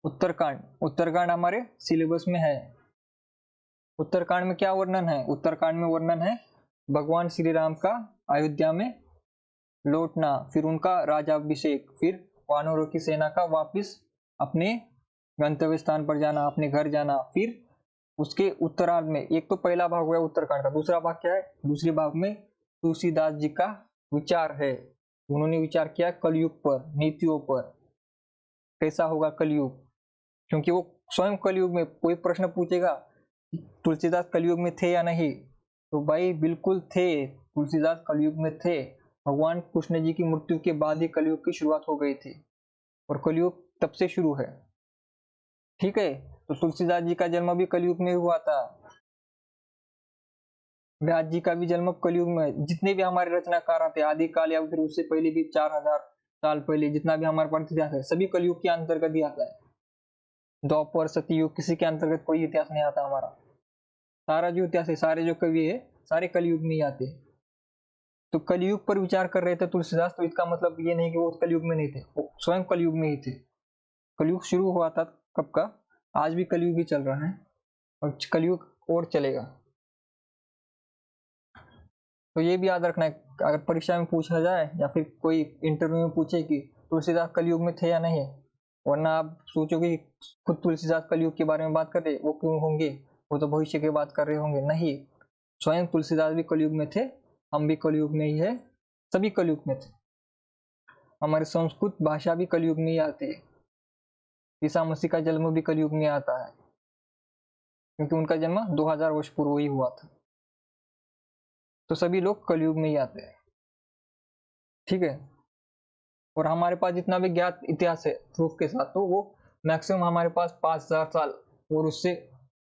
उत्तरकांड। उत्तरकांड हमारे सिलेबस में है। उत्तरकांड में क्या वर्णन है? उत्तरकांड में वर्णन है भगवान श्री राम का अयोध्या में लौटना, फिर उनका राजाभिषेक, फिर वानरों की सेना का वापिस अपने गंतव्य स्थान पर जाना, अपने घर जाना। फिर उसके उत्तरार्ध में, एक तो पहला भाग हुआ उत्तरकांड का, दूसरा भाग क्या है? दूसरे भाग में तुलसीदास जी का विचार है। उन्होंने विचार किया कलयुग पर, नीतियों पर, कैसा होगा कलयुग। क्योंकि वो स्वयं कलयुग में, कोई प्रश्न पूछेगा तुलसीदास कलयुग में थे या नहीं, तो भाई बिल्कुल थे, तुलसीदास कलयुग में थे। भगवान कृष्ण जी की मृत्यु के बाद ही कलयुग की शुरुआत हो गई थी और कलयुग तब से शुरू है। ठीक है। तो तुलसीदास जी का जन्म भी कलयुग में हुआ था। व्यास जी का भी जन्म कलयुग में। जितने भी हमारे रचनाकार आते हैं आदिकाल या फिर उससे पहले भी 4000 साल पहले, जितना भी हमारे पास इतिहास है, सभी कलयुग के अंतर्गत ही आता है। द्वापर, सतयुग, किसी के अंतर्गत कोई इतिहास नहीं आता हमारा। सारा जो इतिहास है, सारे जो कवि है, सारे कलयुग में ही आते हैं। तो कलयुग पर विचार कर रहे थे तुलसीदास, तो इसका मतलब ये नहीं कि वो कलयुग में नहीं थे, वो स्वयं कलयुग में ही थे। कलयुग शुरू हुआ था कब का? आज भी कलयुग ही चल रहा है और कलयुग और चलेगा। तो ये भी याद रखना है, अगर परीक्षा में पूछा जाए या फिर कोई इंटरव्यू में पूछे कि तुलसीदास कलयुग में थे या नहीं, वरना आप सोचोगे खुद तुलसीदास कलयुग के बारे में बात कर रहे, वो क्यों होंगे, वो तो भविष्य की बात कर रहे होंगे। नहीं, स्वयं तुलसीदास भी कलयुग में थे, हम भी कलयुग में ही है, सभी कलयुग में थे। हमारी संस्कृत भाषा भी कलयुग में ही आती है। ईसा मसीह का जन्म भी कलयुग में आता है, क्योंकि उनका जन्म 2000 वर्ष पूर्व ही हुआ था। तो सभी लोग कलयुग में ही आते हैं। ठीक है। और हमारे पास जितना भी ज्ञात इतिहास है प्रूफ के साथ, तो वो मैक्सिमम हमारे पास 5000 साल और उससे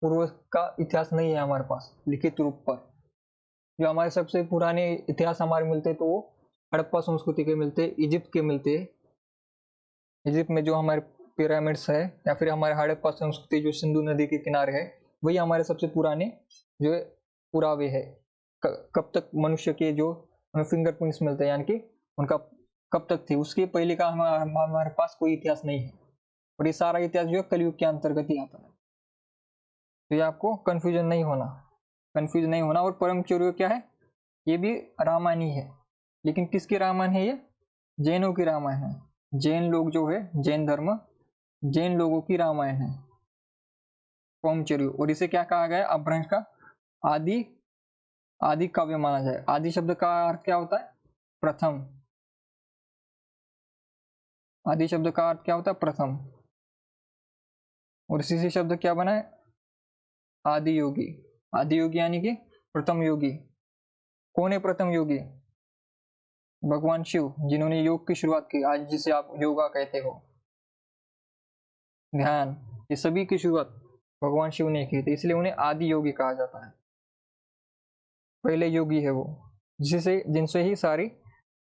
पूर्व का इतिहास नहीं है हमारे पास लिखित रूप पर। जो हमारे सबसे पुराने इतिहास हमारे मिलते हैं तो वो हड़प्पा संस्कृति के मिलते, इजिप्ट के मिलते। इजिप्ट में जो हमारे पिरामिड्स है या फिर हमारे हड़प्पा संस्कृति जो सिंधु नदी के किनारे है, वही हमारे सबसे पुराने जो पुरावे है। कब तक मनुष्य के जो हमें फिंगरप्रिंट्स मिलते हैं, यानी कि उनका कब तक थी उसके पहले का हमारे पास कोई इतिहास नहीं है, और ये सारा इतिहास जो है कलयुग के अंतर्गत ही आता है। तो ये आपको कंफ्यूज नहीं होना। और परम चौर्य क्या है, ये भी रामायण ही है, लेकिन किसकी रामायण है, ये जैनों की रामायण है। जैन लोग जो है, जैन धर्म, जैन लोगों की रामायण है परमचर्य। और इसे क्या कहा गया, अपभ्रंश का आदि काव्य माना जाए। आदि शब्द का अर्थ क्या होता है, प्रथम। आदि शब्द का अर्थ क्या होता है, प्रथम। और इसी से शब्द क्या बना है, आदि योगी। आदि योगी यानी कि प्रथम योगी। कौन है प्रथम योगी, भगवान शिव, जिन्होंने योग की शुरुआत की, आज जिसे आप योगा कहते हो, ध्यान, ये सभी की शुरुआत भगवान शिव ने की थी, इसलिए उन्हें आदि योगी कहा जाता है। पहले योगी है वो, जिनसे ही सारी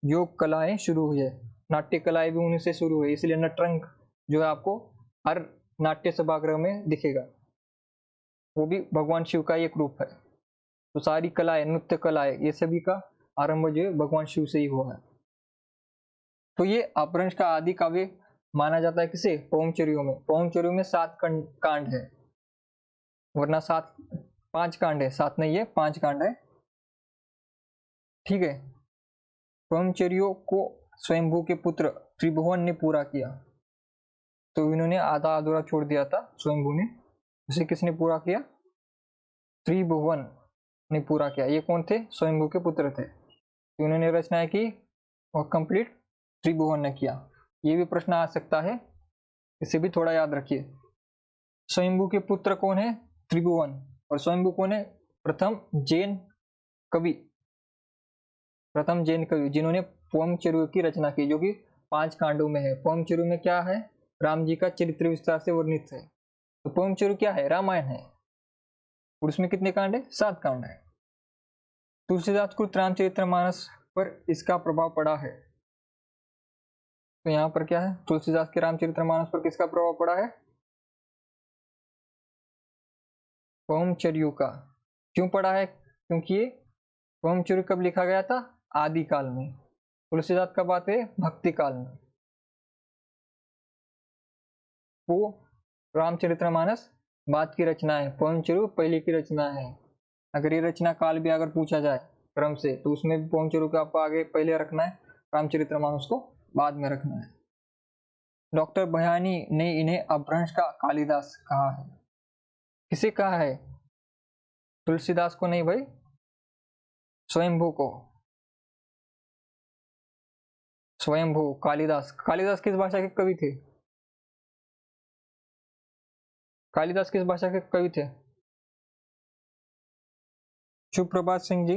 योग कलाएं शुरू हुई है। नाट्य कलाएं भी उन्हीं से शुरू हुई, इसलिए नटरंग जो है आपको हर नाट्य सभागृह में दिखेगा, वो भी भगवान शिव का एक रूप है। तो सारी कलाएं, नृत्य कलाएं, ये सभी का आरंभ जो है भगवान शिव से ही हुआ है। तो ये अपभ्रंश का आदि काव्य माना जाता है किसे, पवनचर्यों में। पवनचर्यों में 7 कांड है, वरना 5 कांड है, 7 नहीं है, 5 कांड है, ठीक है। पवनचर्यों को स्वयंभू के पुत्र त्रिभुवन ने पूरा किया, तो इन्होंने आधा अधूरा छोड़ दिया था स्वयंभू ने, उसे किसने पूरा किया, त्रिभुवन ने पूरा किया। ये कौन थे, स्वयंभू के पुत्र थे, तो इन्होंने रचनाएं की और कंप्लीट त्रिभुवन ने किया। ये भी प्रश्न आ सकता है, इसे भी थोड़ा याद रखिए। स्वयंभू के पुत्र कौन है, त्रिभुवन, और स्वयंभू कौन है, प्रथम जैन कवि, जिन्होंने पवनचर्यों की रचना की, जो कि 5 कांडों में है। पवनचर्यों में क्या है, राम जी का चरित्र विस्तार से वर्णित है। तो पवनचर्य क्या है, रामायण है, और उसमें कितने कांड है, 7 कांड है। तुलसीदास को रामचरितमानस पर इसका प्रभाव पड़ा है। तो यहाँ पर क्या है, तुलसीदास के रामचरितमानस पर किसका प्रभाव पड़ा है, पवनचर्यों का। क्यों पड़ा है, क्योंकि ये पवनचर्य कब लिखा गया था, आदि काल में। तुलसीदास का बात है भक्ति काल में। वो रामचरितमानस बाद की रचना है, पवनचर्य पहले की रचना है। अगर ये रचना काल भी अगर पूछा जाए क्रम से, तो उसमें भी पवनचर्य को आपको आगे पहले रखना है, रामचरितमानस को बाद में रखना है। डॉक्टर भयानी ने इन्हें अपभ्रंश का कालिदास कहा है। किसे कहा है, तुलसीदास को नहीं भाई, स्वयंभू को। स्वयंभू, कालिदास। कालिदास किस भाषा के कवि थे, कालिदास किस भाषा के कवि थे, सुप्रभात सिंह जी।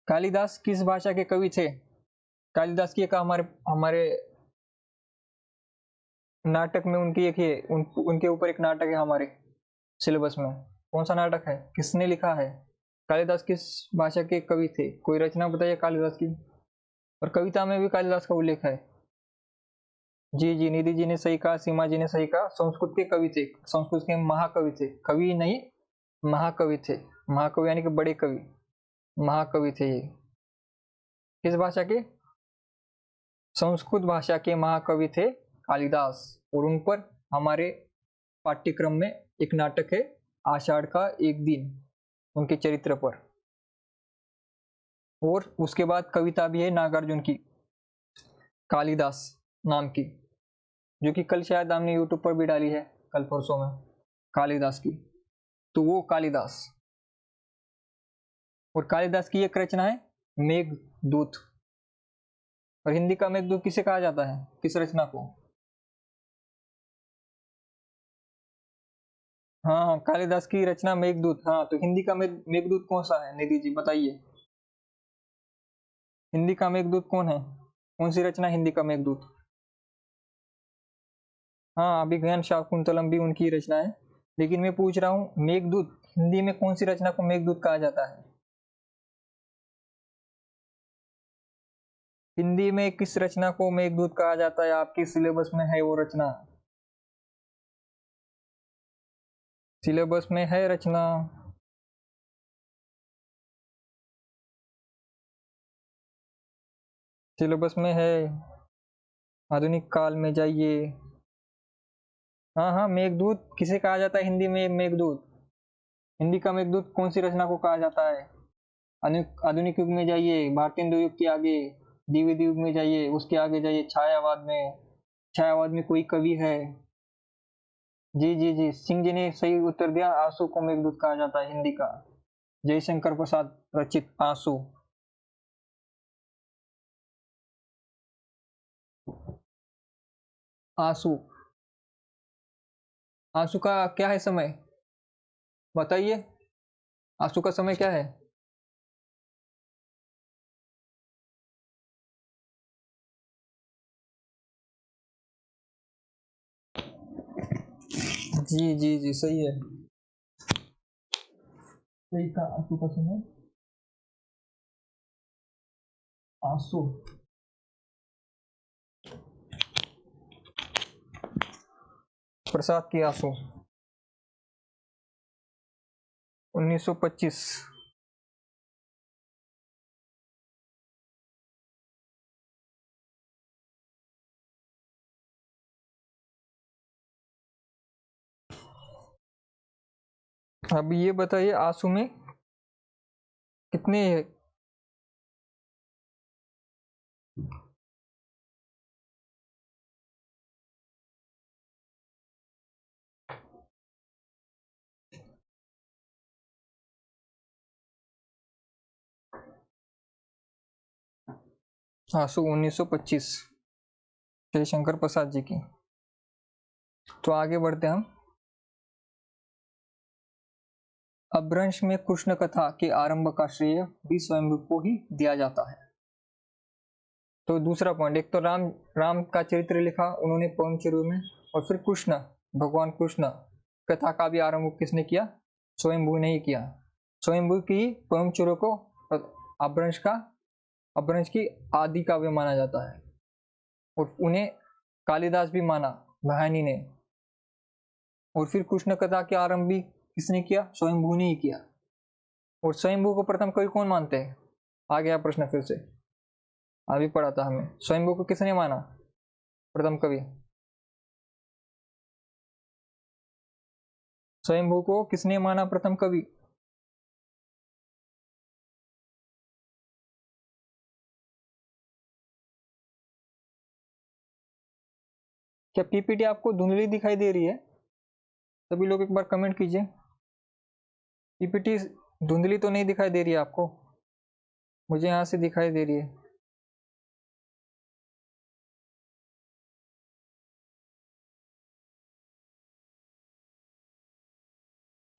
कालिदास किस भाषा के कवि थे, कालिदास की एक हमारे नाटक में उनकी एक है, उनके ऊपर एक नाटक है हमारे सिलेबस में। कौन सा नाटक है, किसने लिखा है, कालिदास किस भाषा के कवि थे, कोई रचना बताइए कालिदास की। और कविता में भी कालिदास का उल्लेख है। जी, निधि जी ने सही कहा, सीमा जी ने सही कहा, संस्कृत के कवि थे, संस्कृत के महाकवि थे, कवि नहीं महाकवि थे। महाकवि यानी कि बड़े कवि, महाकवि थे ये। किस भाषा के, संस्कृत भाषा के महाकवि थे कालिदास। और उन पर हमारे पाठ्यक्रम में एक नाटक है, आषाढ़ का एक दिन, उनके चरित्र पर। और उसके बाद कविता भी है नागार्जुन की, कालिदास नाम की, जो कि कल शायद हमने यूट्यूब पर भी डाली है, कल परसों में, कालिदास की। तो वो कालिदास। और कालिदास की एक रचना है मेघदूत। और हिंदी का मेघदूत किसे कहा जाता है, किस रचना को, हाँ कालिदास की रचना मेघदूत। हाँ, तो हिंदी का मेघदूत कौन सा है, निधि जी बताइए, हिंदी का मेघदूत कौन है, कौन सी रचना हिंदी का मेघदूत। हाँ, अभिज्ञान शाकुंतलम भी उनकी रचना है, लेकिन मैं पूछ रहा हूँ मेघदूत हिंदी में कौन सी रचना को मेघदूत कहा जाता है, हिंदी में किस रचना को मेघदूत कहा जाता है, आपके सिलेबस में है वो रचना, सिलेबस में है रचना। सिलेबस में है। आधुनिक काल में जाइए। हाँ हाँ, मेघदूत किसे कहा जाता है हिंदी में? मेघदूत, हिंदी का मेघदूत कौन सी रचना को कहा जाता है? आधुनिक युग में जाइए, भारतेंदु युग के आगे, द्विवेदी युग में जाइए, उसके आगे जाइए, छायावाद में। छायावाद में कोई कवि है? जी जी जी, सिंह जी ने सही उत्तर दिया। आंसू को मेघदूत कहा जाता है हिंदी का। जयशंकर प्रसाद रचित आंसू। आंसू, आंसू का क्या है समय? बताइए, आंसू का समय क्या है? जी जी जी, सही है। सही का, आंसू का समय आंसू। प्रसाद की आंसू 1925। अब ये बताइए, आंसू में कितने? आंसू 1925, जयशंकर प्रसाद जी की। तो आगे बढ़ते हम। अपभ्रंश में कृष्ण कथा के आरंभ का श्रेय भी स्वयं को ही दिया जाता है। तो दूसरा पॉइंट, एक तो राम का चरित्र लिखा उन्होंने पवन चरित्र में, और फिर कृष्ण, भगवान कृष्ण कथा का भी आरंभ किसने किया? स्वयंभू ने ही किया। स्वयंभू की पवन चरित्र को अपभ्रंश की आदि काव्य माना जाता है, और उन्हें कालिदास भी माना, भयानी ने। और फिर कृष्ण कथा के आरंभ भी किसने किया? स्वयंभू ने ही किया। और स्वयंभू को प्रथम कवि कौन मानते हैं? आ गया प्रश्न फिर से, अभी पढ़ा था हमें। स्वयंभू को किसने माना प्रथम कवि? स्वयंभू को किसने माना प्रथम कवि? क्या पीपीटी आपको धुंधली दिखाई दे रही है? सभी लोग एक बार कमेंट कीजिए। पीपीटी धुंधली तो नहीं दिखाई दे रही है आपको? मुझे यहां से दिखाई दे रही है।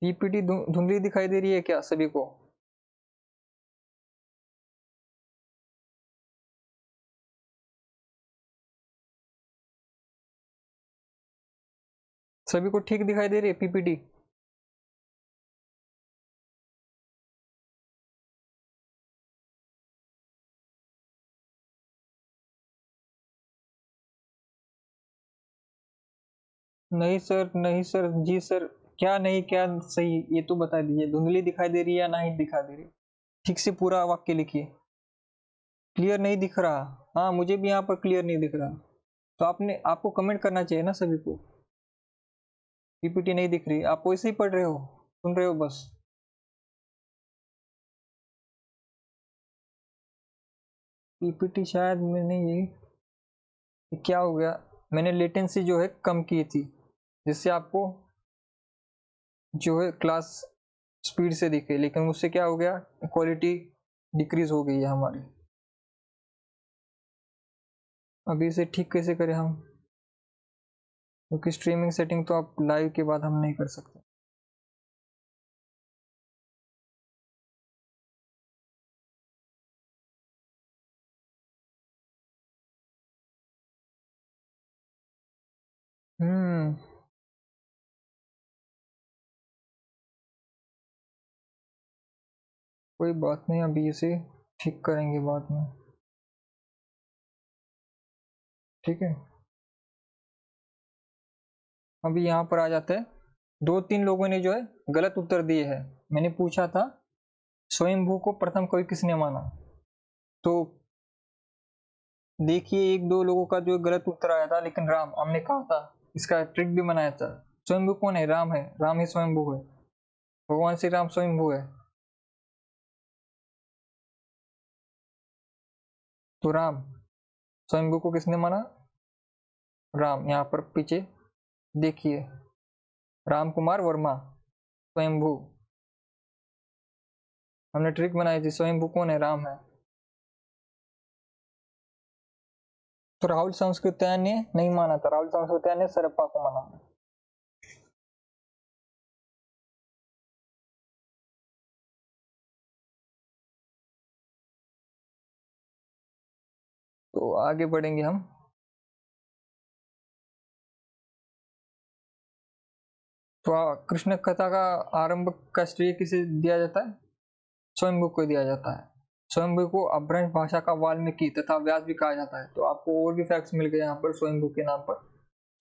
पीपीटी धुंधली दिखाई दे रही है क्या सभी को? सभी को ठीक दिखाई दे रही है पीपीटी? नहीं सर, नहीं सर, जी सर। क्या नहीं, क्या सही, ये तो बता दीजिए। धुंधली दिखाई दे रही है या नहीं दिखाई दे रही? ठीक से पूरा वाक्य लिखिए। क्लियर नहीं दिख रहा? हाँ, मुझे भी यहाँ पर क्लियर नहीं दिख रहा। तो आपको कमेंट करना चाहिए ना सभी को। पीपीटी नहीं दिख रही, आप वैसे ही पढ़ रहे हो, सुन रहे हो बस। पीपीटी शायद मैंने ये क्या हो गया, मैंने लेटेंसी जो है कम की थी, जिससे आपको जो है क्लास स्पीड से दिखे, लेकिन उससे क्या हो गया, क्वालिटी डिक्रीज हो गई है हमारी। अभी इसे ठीक कैसे करें हम? क्योंकि स्ट्रीमिंग सेटिंग तो आप लाइव के बाद हम नहीं कर सकते। हम्म, कोई बात नहीं, अभी इसे ठीक करेंगे बाद में। ठीक है, अभी यहाँ पर आ जाते हैं। 2-3 लोगों ने जो है गलत उत्तर दिए हैं। मैंने पूछा था स्वयंभू को प्रथम कवि किसने माना, तो देखिए एक दो लोगों का जो गलत उत्तर आया था, लेकिन राम हमने कहा था, इसका ट्रिक भी बनाया था। स्वयंभू कौन है? राम है, राम ही स्वयंभू है, भगवान श्री राम स्वयंभू है। तो राम स्वयंभू को किसने माना? राम। यहाँ पर पीछे देखिए, राम कुमार वर्मा स्वयंभू, हमने ट्रिक बनाई थी। स्वयंभू कौन है? राम है। तो राहुल संस्कृत्यायन ने नहीं माना था, राहुल संस्कृत्यायन ने सरप्पा को माना। तो आगे बढ़ेंगे हम। तो कृष्ण कथा का आरंभ का श्रेय किसे दिया जाता है? स्वयंभू को दिया जाता है। स्वयंभू को अपभ्रंश भाषा का वाल्मीकि तथा व्यास भी कहा जाता है। तो आपको और भी फैक्ट्स मिल गए यहाँ पर स्वयंभू के नाम पर।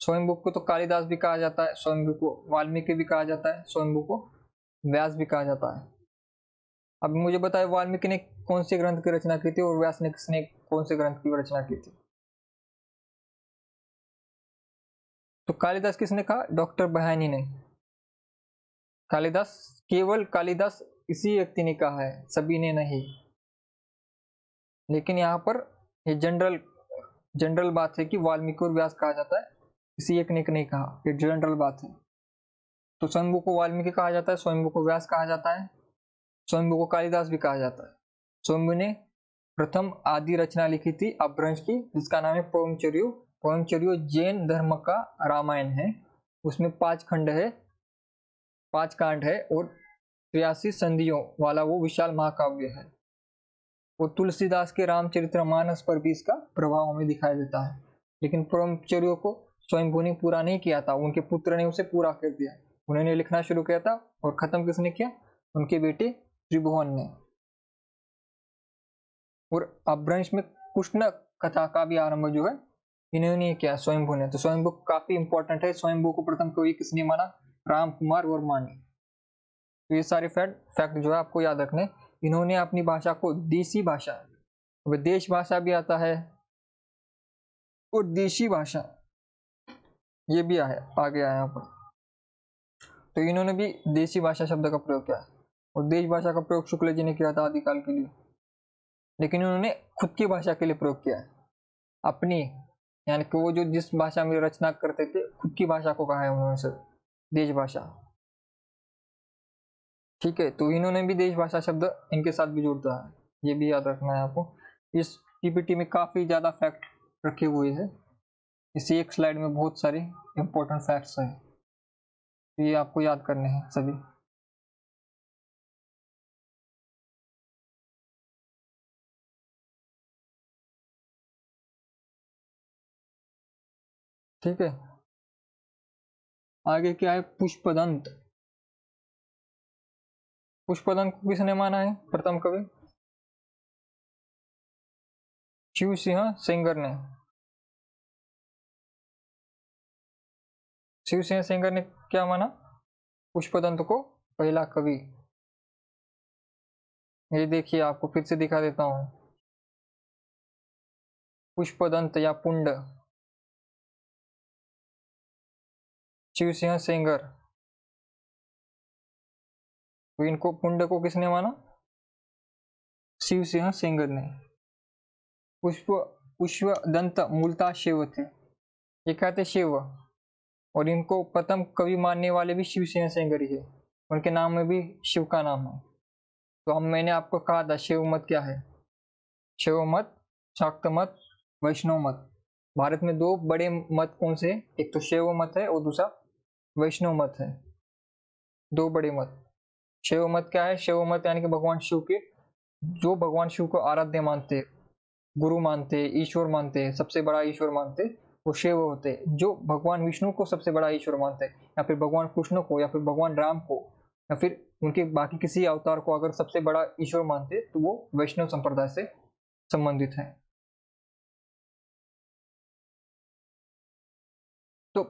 स्वयंभू को तो कालिदास भी कहा जाता है, स्वयंभू को वाल्मीकि भी कहा जाता है, स्वयंभू को व्यास भी कहा जाता है। अब मुझे बताए, वाल्मीकि ने कौन से ग्रंथ की रचना की थी और व्यास ने किसने कौन से ग्रंथ की रचना की थी? तो कालिदास किसने कहा? डॉक्टर बहनी ने। कालिदास, केवल कालिदास इसी व्यक्ति ने कहा है, सभी ने नहीं। लेकिन यहाँ पर ये जनरल बात है कि वाल्मीकि और व्यास कहा जाता है, किसी एक ने नहीं कहा, ये जनरल बात है। तो स्वयंभू को वाल्मीकि कहा जाता है, स्वयंभू को व्यास कहा जाता है, स्वयंभू को कालिदास भी कहा जाता है। स्वयंभू ने प्रथम आदि रचना लिखी थी अपभ्रंश की, जिसका नाम है पवनचर्यो। पवनचर्यो जैन धर्म का रामायण है। उसमें 5 खंड है, 5 कांड है और 83 संधियों वाला वो विशाल महाकाव्य है। और तुलसीदास के रामचरितमानस पर भी इसका प्रभाव हमें दिखाई देता है। लेकिन पवनचर्यो को स्वयंभू ने पूरा नहीं किया था, उनके पुत्र ने उसे पूरा कर दिया। उन्होंने लिखना शुरू किया था और खत्म किसने किया? उनके बेटे त्रिभुवन ने। और अपभ्रंश में कृष्ण कथा का भी आरंभ जो है इन्होंने किया, स्वयंभू ने। तो स्वयंभू काफी इंपॉर्टेंट है। स्वयंभू को प्रथम कवि किसने माना? राम कुमार वर्मा ने। तो ये सारे फैक्ट जो है आपको याद रखने। इन्होंने अपनी भाषा को देसी भाषा, विदेश भाषा भी आता है और देशी भाषा ये भी आगे आया यहाँ पर। तो इन्होंने भी देसी भाषा शब्द का प्रयोग किया और देश भाषा का प्रयोग शुक्ल जी ने किया था आदिकाल के लिए। लेकिन इन्होंने खुद की भाषा के लिए प्रयोग किया है, अपनी, यानी कि वो जो जिस भाषा में रचना करते थे खुद की भाषा को कहा है उन्होंने सर देश भाषा। ठीक है, तो इन्होंने भी देश भाषा शब्द इनके साथ भी जोड़ता है, ये भी याद रखना है आपको। इस पीपीटी में काफी ज्यादा फैक्ट रखे हुए हैं, इसी एक स्लाइड में बहुत सारे इंपॉर्टेंट फैक्ट्स हैं, तो ये आपको याद करने हैं सभी। ठीक है, आगे क्या है? पुष्पदंत। पुष्पदंत को किसने माना है प्रथम कवि? शिव सिंह सेंगर ने। शिव सिंह सेंगर ने क्या माना? पुष्पदंत को पहला कवि। ये देखिए, आपको फिर से दिखा देता हूं। पुष्पदंत या पुंड, शिव सिंह सेंगर। तो इनको, पुंड को किसने माना? शिव सिंह सेंगर ने। पुष्पदंत मूलतः शिव थे, ये कहते शिव, और इनको प्रथम कवि मानने वाले भी शिव सिंह सेंगर ही है, उनके नाम में भी शिव का नाम है। तो मैंने आपको कहा था शिव मत क्या है? शिव मत, शाक्त मत, वैष्णव मत। भारत में 2 बड़े मत कौन से? एक तो शैव मत है और दूसरा वैष्णव मत है। 2 बड़े मत। शैव मत क्या है? शैव मत यानी कि भगवान शिव के, जो भगवान शिव को आराध्य मानते, गुरु मानते, ईश्वर मानते, सबसे बड़ा ईश्वर मानते, वो शैव होते। जो भगवान विष्णु को सबसे बड़ा ईश्वर मानते, या फिर भगवान कृष्ण को, या फिर भगवान राम को, या फिर उनके बाकी किसी अवतार को अगर सबसे बड़ा ईश्वर मानते, तो वो वैष्णव संप्रदाय से संबंधित है। तो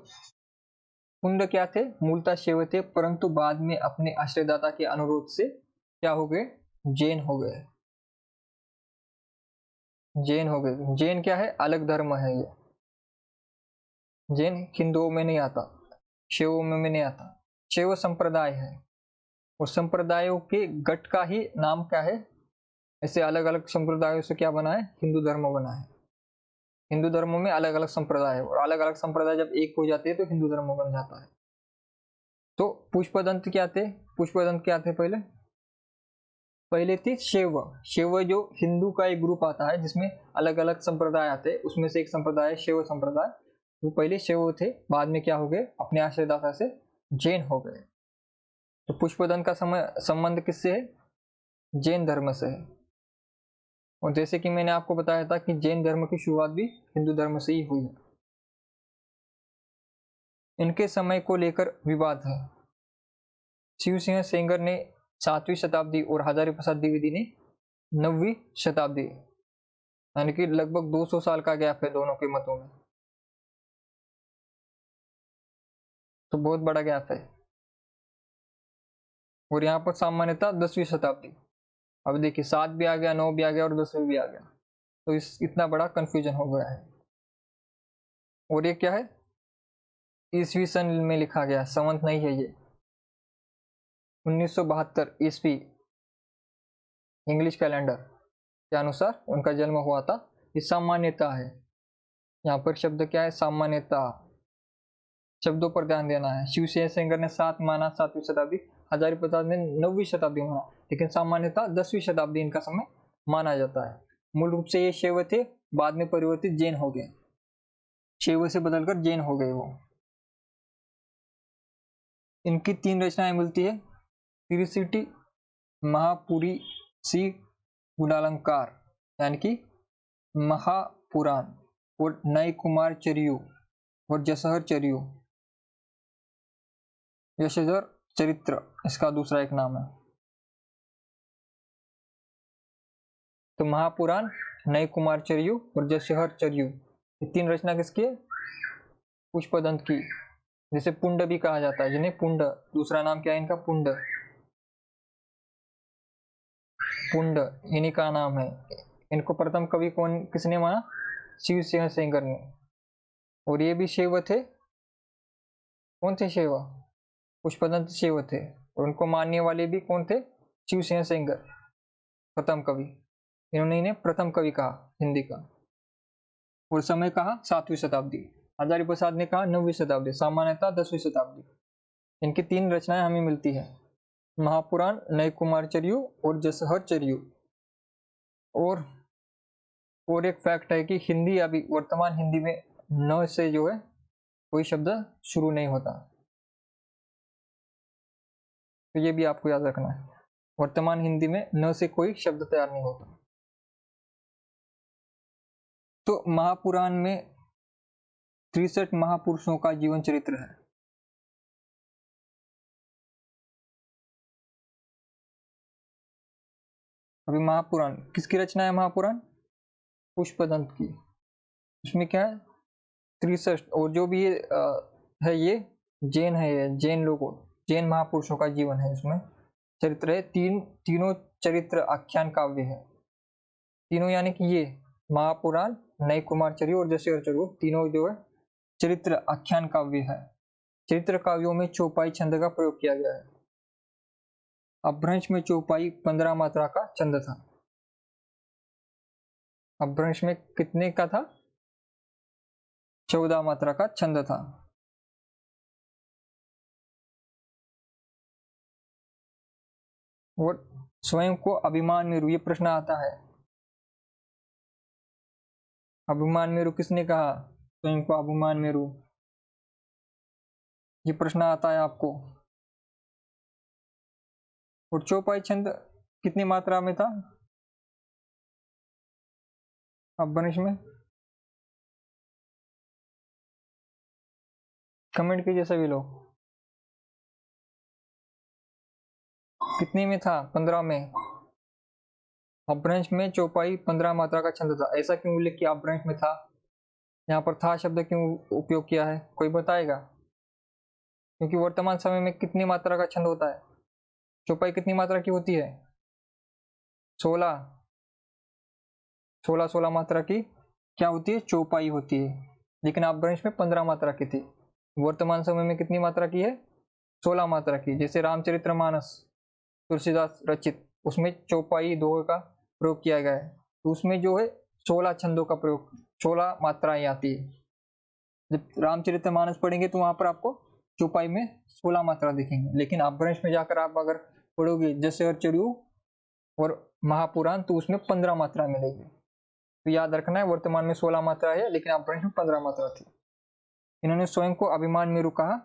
कुंड क्या थे? मूलतः शैव थे, परंतु बाद में अपने आश्रयदाता के अनुरोध से क्या हो गए? जैन हो गए। जैन हो गए। जैन क्या है? अलग धर्म है ये। जैन हिंदुओं में नहीं आता, शैवों में नहीं आता। शैव संप्रदाय है और संप्रदायों के गट का ही नाम क्या है? ऐसे अलग अलग संप्रदायों से क्या बना है? हिंदू धर्म बना है। हिंदू धर्म में अलग अलग संप्रदाय है और अलग अलग संप्रदाय जब एक हो जाते हैं तो हिंदू धर्म बन जाता है। तो पुष्पदंत क्या थे? पुष्पदंत क्या थे? पहले थी शैव। शैव जो हिंदू का एक ग्रुप आता है जिसमें अलग अलग संप्रदाय आते हैं, उसमें से एक संप्रदाय है शैव संप्रदाय। वो पहले शैव थे, बाद में क्या हो गए? अपने आश्रयदाता से जैन हो गए। तो पुष्पदंत का संबंध किससे है? जैन धर्म से है। और जैसे कि मैंने आपको बताया था कि जैन धर्म की शुरुआत भी हिंदू धर्म से ही हुई है। इनके समय को लेकर विवाद है। शिव सिंह सेंगर ने 7वीं शताब्दी और हजारी प्रसाद द्विवेदी ने 9वीं शताब्दी, यानी कि लगभग 200 साल का गैप है दोनों के मतों में। तो बहुत बड़ा गैप है। और यहाँ पर सामान्यता 10वीं शताब्दी। अब देखिए 7 भी आ गया, 9 भी आ गया और 10वीं भी आ गया, तो इतना बड़ा कंफ्यूजन हो गया है। और ये क्या है? ईसवी सन में लिखा गया, संवत नहीं है ये। 1972 ईस्वी इंग्लिश कैलेंडर के अनुसार उनका जन्म हुआ था। ये सामान्यता है। यहाँ पर शब्द क्या है? सामान्यता। शब्दों पर ध्यान देना है। शिव सेंगर ने 7 माना 7वीं शताब्दी, हजारी प्रसाद ने 9वीं शताब्दी माना, लेकिन सामान्यता 10वीं शताब्दी इनका समय माना जाता है। मूल रूप से ये शैव थे, बाद में परिवर्तित जैन हो गए। शैव से बदलकर जैन हो गए वो। इनकी 3 रचनाएं मिलती है। त्रिसिटी, महापुरी सी गुणालंकार यानी कि महापुराण, और नई कुमार चरियु और जसहर चरियु, यशोधर चरित्र इसका दूसरा एक नाम है। तो महापुराण, नई कुमार चरियु और जसहर चरियु, ये 3 रचना किसकी है? पुष्पदंत की, जिसे पुंड भी कहा जाता है, जिन्हें पुंड, दूसरा नाम क्या है इनका? पुंड। पुंड इन्हीं का नाम है। इनको प्रथम कवि किसने माना? शिव सिंह सेंगर ने। और ये भी शैव थे। कौन थे शैव? पुष्पदंत शैव थे। और उनको मानने वाले भी कौन थे? शिव सिंह सेंगर, प्रथम कवि। इन्होंने इन्हें प्रथम कवि कहा हिंदी का। और समय कहा 7वीं शताब्दी। हजारी प्रसाद ने कहा 9वीं शताब्दी, सामान्यता 10वीं शताब्दी। इनकी 3 रचनाएं हमें मिलती है, महापुराण, नई कुमार चरियु और जसहर चरियु। और एक फैक्ट है कि हिंदी अभी वर्तमान हिंदी में न से जो है कोई शब्द शुरू नहीं होता, तो ये भी आपको याद रखना है। वर्तमान हिंदी में न से कोई शब्द तैयार नहीं होता। तो महापुराण में 63 महापुरुषों का जीवन चरित्र है। अभी महापुराण किसकी रचना है? महापुराण पुष्पदंत की। इसमें क्या है? 63, और जो भी ये है ये जैन है, ये जैन लोगों, जैन महापुरुषों का जीवन है। इसमें चरित्र है, तीनों चरित्र आख्यान काव्य है। तीनों यानी कि ये महापुराण, नई कुमार चरियु और जसहर चरियु, तीनों जो है चरित्र आख्यान काव्य है। चरित्र काव्यों में चौपाई छंद का प्रयोग किया गया है। अपभ्रंश में चौपाई 15 मात्रा का छंद था। अपभ्रंश में कितने का था? 14 मात्रा का छंद था। और स्वयं को अभिमान मेरु, ये प्रश्न आता है। अभिमान मेरु किसने कहा? स्वयं को अभिमान मेरु, ये प्रश्न आता है आपको। और चौपाई छंद कितनी मात्रा में था अपभ्रंश में? कमेंट कीजिए सभी लोग, कितने में था? 15 में। अपभ्रंश में चौपाई 15 मात्रा का छंद था। ऐसा क्यों उल्लेख किया अपभ्रंश में था? यहाँ पर था शब्द क्यों उपयोग किया है, कोई बताएगा? क्योंकि वर्तमान समय में कितनी मात्रा का छंद होता है? चौपाई कितनी मात्रा की होती है? 16। 16 मात्रा की क्या होती है, चौपाई होती है, लेकिन अपभ्रंश में 15 मात्रा की थी। वर्तमान समय में कितनी मात्रा की है, 16 मात्रा की। जैसे रामचरितमानस तुलसीदास रचित, उसमें चौपाई दोहे का प्रयोग किया गया है, तो उसमें जो है 16 छंदों का प्रयोग, 16 मात्राएं आती है। जब रामचरितमानस पढ़ेंगे तो वहां पर आपको चौपाई में 16 मात्रा दिखेंगे, लेकिन अपभ्रंश में जाकर आप अगर पढ़ोगे जैसे और चरयू और महापुराण, तो उसमें 15 मात्रा मिलेगी। तो याद रखना है, वर्तमान में 16 मात्रा है, लेकिन अपभ्रंश में 15 मात्रा थी। इन्होंने स्वयं को अभिमान मेरु कहा,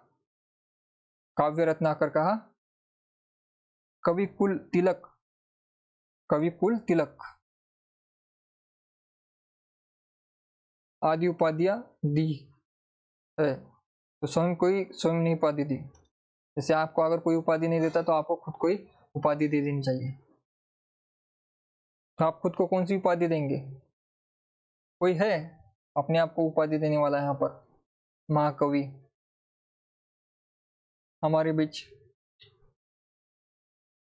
काव्य रत्नाकर कहा, कवि कुल तिलक, कवि कुल तिलक आदि उपाधियां दी है। तो स्वयं कोई स्वयं नहीं उपाधि दी। जैसे आपको अगर कोई उपाधि नहीं देता तो आपको खुद को ही उपाधि दे देनी चाहिए। तो आप खुद को कौन सी उपाधि देंगे, कोई है अपने आप को उपाधि देने वाला यहाँ पर महाकवि हमारे बीच?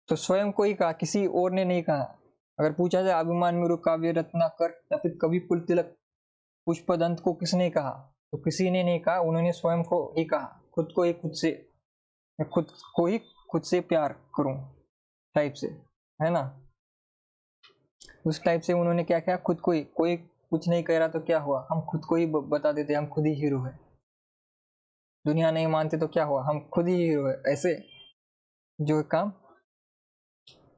तो स्वयं को ही कहा, किसी और ने नहीं कहा। अगर पूछा जाए अभिमान मेरु काव्य रत्नाकर या फिर कवि कुल तिलक पुष्पदंत को किसने कहा, तो किसी ने नहीं कहा, उन्होंने स्वयं को ही कहा, खुद को ही खुद से, खुद को ही खुद से प्यार करूं टाइप से, है ना, उस टाइप से उन्होंने क्या किया, खुद को ही, कोई कुछ नहीं कह रहा तो क्या हुआ, हम खुद को ही बता देते हम खुद ही हीरो है। दुनिया नहीं मानते तो क्या हुआ, हम खुद ही हीरो है। ऐसे जो काम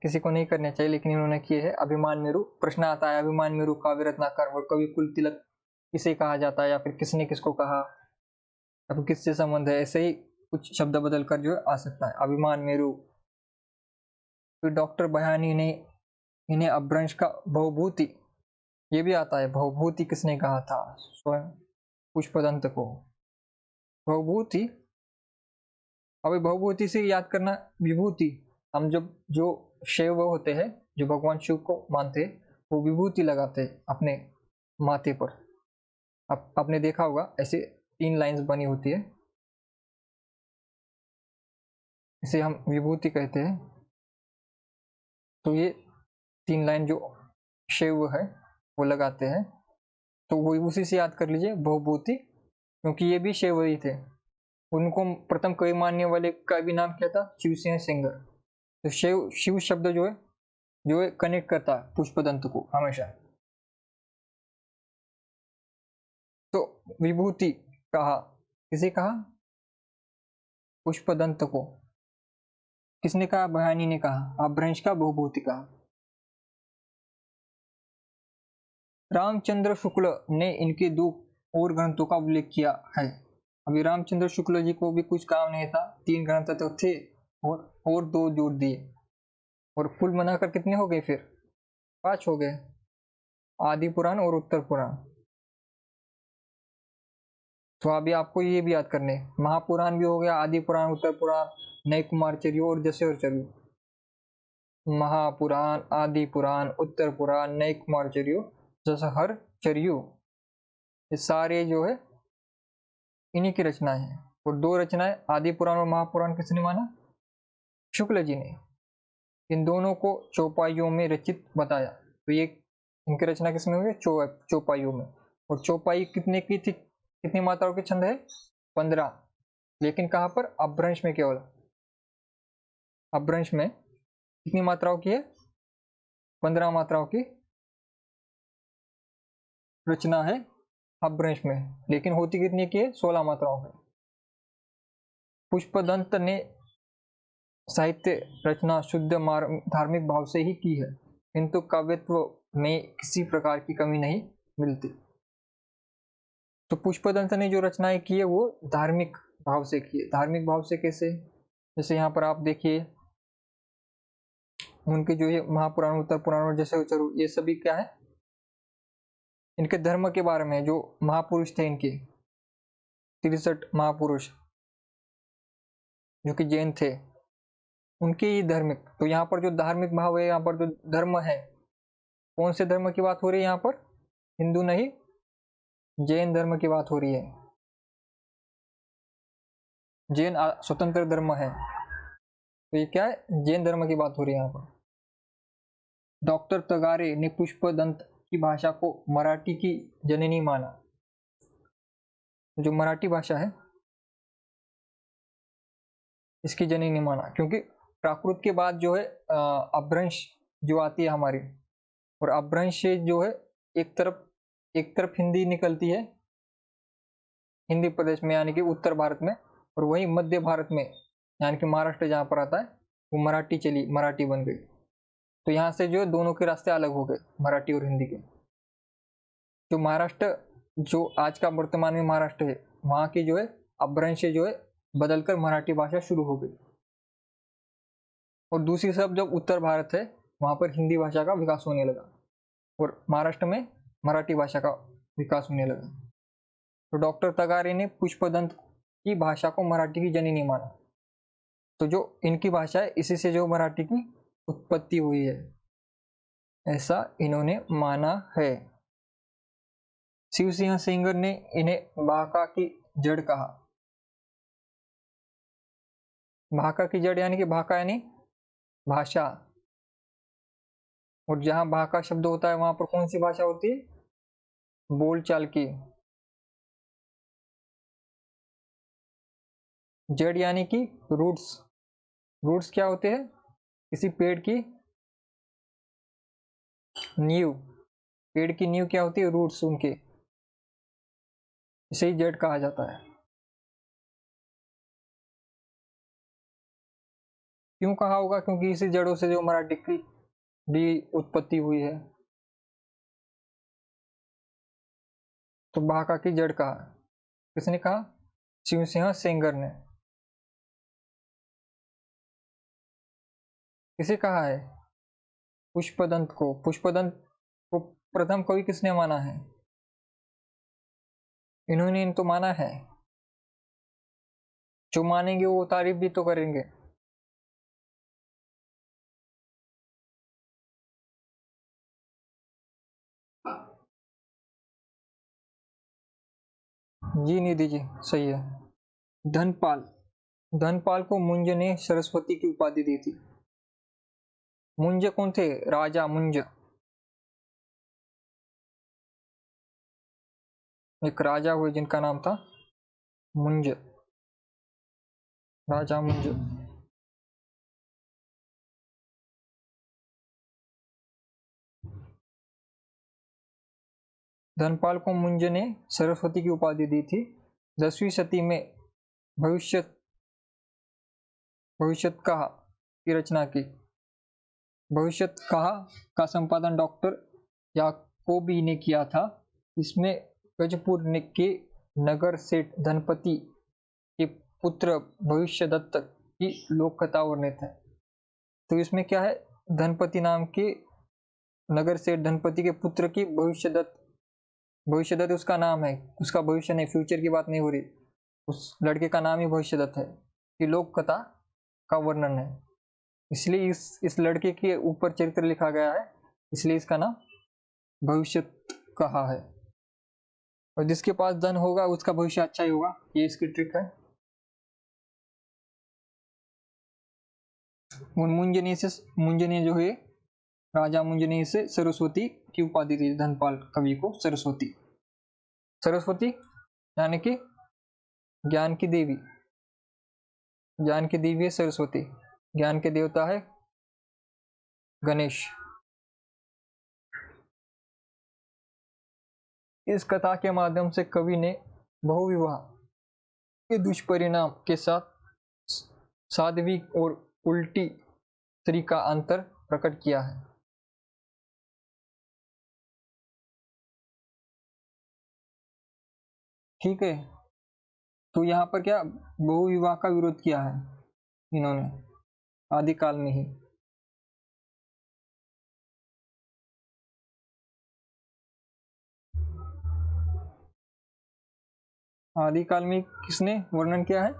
किसी को नहीं करने चाहिए, लेकिन इन्होंने किए है। अभिमान मेरु, प्रश्न आता है अभिमान मेरु काव्य रत्नाकर और कवि कुल तिलक किसे कहा जाता है, या फिर किसने किसको कहा, या फिर किससे संबंध है, ऐसे ही कुछ शब्द बदल कर जो आ सकता है। अभिमान मेरु, फिर डॉक्टर बयानी ने इन्हें अपभ्रंश का भवभूति, ये भी आता है। भवभूति किसने कहा था, स्वयं पुष्पदंत को। भवभूति, अभी भवभूति से याद करना विभूति, हम जब जो शैव होते हैं, जो भगवान शिव को मानते हैं, वो विभूति लगाते हैं अपने माथे पर। आपने देखा होगा ऐसे 3 लाइंस बनी होती है, इसे हम विभूति कहते हैं। तो ये 3 लाइन जो शैव है वो लगाते हैं, तो वो उसी से याद कर लीजिए भवभूति, क्योंकि ये भी शैव ही थे। उनको प्रथम कवि मानने वाले का भी नाम क्या था, शिवसेन सिंगर। तो शिव शब्द जो है कनेक्ट करता है पुष्पदंत को हमेशा। तो विभूति कहा, किसे कहा, पुष्पदंत को। किसने कहा, बयानी ने कहा, अपभ्रंश का बहुभूति कहा। रामचंद्र शुक्ल ने इनके 2 और ग्रंथों का उल्लेख किया है। अभी रामचंद्र शुक्ल जी को भी कुछ काम नहीं था, 3 ग्रंथ तो थे और 2 जोड़ दिए, और कुल बनाकर कितने हो गए, फिर 5 हो गए, आदि पुराण और उत्तर पुराण। तो अभी आपको ये भी याद करने, महापुराण भी हो गया, आदि पुराण, उत्तर पुराण, नए कुमार चर्यू और जसेर चर्यू। महापुराण, आदि पुराण, उत्तर पुराण, नए कुमार चर्यू, जसहर चर्यू, ये सारे जो है इन्हीं की रचनाएं हैं। और 2 रचनाएं आदि पुराण और महापुराण किसने माना, शुक्ल जी ने। इन दोनों को चौपाइयों में रचित बताया। तो ये इनकी रचना किसमें हुई, चौपाइयों में। और चौपाई कितने की थी, कितनी मात्राओं के छंद है, 15, लेकिन कहां पर, अपभ्रंश में। केवल अपभ्रंश में कितनी मात्राओं की है, 15 मात्राओं की रचना है अपभ्रंश में, लेकिन होती कितनी की है, 16 मात्राओं में। पुष्पदंत ने साहित्य रचना शुद्ध धार्मिक भाव से ही की है, किंतु काव्यत्व में किसी प्रकार की कमी नहीं मिलती। तो पुष्पदंत ने जो रचनाएं की है वो धार्मिक भाव से की है। धार्मिक भाव से कैसे, जैसे यहाँ पर आप देखिए, उनके जो ये महापुराण, उत्तर पुराण और जैसे उच्चरू, ये सभी क्या है, इनके धर्म के बारे में। जो महापुरुष थे इनके 63 महापुरुष जो कि जैन थे, उनके ही धार्मिक। तो यहाँ पर जो धार्मिक भाव है, यहाँ पर जो धर्म है, कौन से धर्म की बात हो रही है यहाँ पर, हिंदू नहीं, जैन धर्म की बात हो रही है। जैन स्वतंत्र धर्म है, तो ये क्या है, जैन धर्म की बात हो रही है यहाँ पर। डॉक्टर तगारे ने पुष्पदंत की भाषा को मराठी की जननी माना। जो मराठी भाषा है इसकी जननी माना, क्योंकि प्राकृत के बाद जो है अपभ्रंश जो आती है हमारी, और अपभ्रंश से जो है एक तरफ हिंदी निकलती है हिंदी प्रदेश में यानी कि उत्तर भारत में, और वही मध्य भारत में यानी कि महाराष्ट्र जहाँ पर आता है वो मराठी बन गई। तो यहाँ से जो है दोनों के रास्ते अलग हो गए, मराठी और हिंदी के। जो महाराष्ट्र, जो आज का वर्तमान में महाराष्ट्र है, वहाँ की जो है अपभ्रंश जो है बदलकर मराठी भाषा शुरू हो गई, और दूसरी तरफ जब उत्तर भारत है वहाँ पर हिंदी भाषा का विकास होने लगा, और महाराष्ट्र में मराठी भाषा का विकास होने लगा। तो डॉक्टर तगारे ने पुष्पदंत की भाषा को मराठी की जननी माना। तो जो इनकी भाषा है इसी से जो मराठी की उत्पत्ति हुई है, ऐसा इन्होंने माना है। शिवसिंह सेंगर ने इन्हें भाका की जड़ कहा। भाका की जड़ यानी कि भाका यानी भाषा, और जहां भाका शब्द होता है वहां पर कौन सी भाषा होती है? बोलचाल की। जड़ यानी कि रूट्स। रूट्स क्या होते हैं? किसी पेड़ की नींव। पेड़ की नींव क्या होती है? रूट्स उनके, इसे ही जड़ कहा जाता है। क्यों कहा होगा? क्योंकि इसी जड़ों से जो मराठी की भी उत्पत्ति हुई है। तो भाका की जड़ कहा, किसने कहा? शिवसिंह सेंगर ने। किसे कहा है? पुष्पदंत को। पुष्पदंत को प्रथम कवि किसने माना है? इन्होंने तो माना है। जो मानेंगे वो तारीफ भी तो करेंगे। जी निधि जी, सही है। धनपाल। धनपाल को मुंज ने सरस्वती की उपाधि दी थी। मुंज कौन थे? राजा मुंज। एक राजा हुए जिनका नाम था मुंज, राजा मुंज। धनपाल को मुंज ने सरस्वती की उपाधि दी थी। 10वीं सदी में भविष्यत कहा की रचना की। भविष्यत कहा का संपादन डॉक्टर याकोबी ने किया था। इसमें गजपुर के नगर सेठ धनपति के पुत्र भविष्यदत्त की लोक कथा वर्णित है। तो इसमें क्या है? धनपति नाम के नगर सेठ धनपति के पुत्र की भविष्यदत्त। भविष्यदत्त उसका नाम है, उसका भविष्य नहीं, फ्यूचर की बात नहीं हो रही। उस लड़के का नाम ही भविष्यदत्त है। कि लोक कथा का वर्णन है, इसलिए इस लड़के के ऊपर चरित्र लिखा गया है, इसलिए इसका नाम भविष्यत कहा है। और जिसके पास धन होगा उसका भविष्य अच्छा ही होगा, ये इसकी ट्रिक है। मुंज ने जो है, राजा मुंज ने इसे सरस्वती की उपाधि दी, धनपाल कवि को सरस्वती। सरस्वती यानी कि ज्ञान की देवी। ज्ञान की देवी है सरस्वती। ज्ञान के देवता है गणेश। इस कथा के माध्यम से कवि ने बहुविवाह के दुष्परिणाम के साथ साध्वी और उल्टी स्त्री का अंतर प्रकट किया है। ठीक है, तो यहाँ पर क्या बहुविवाह का विरोध किया है इन्होंने आदिकाल में ही। आदिकाल में किसने वर्णन किया है?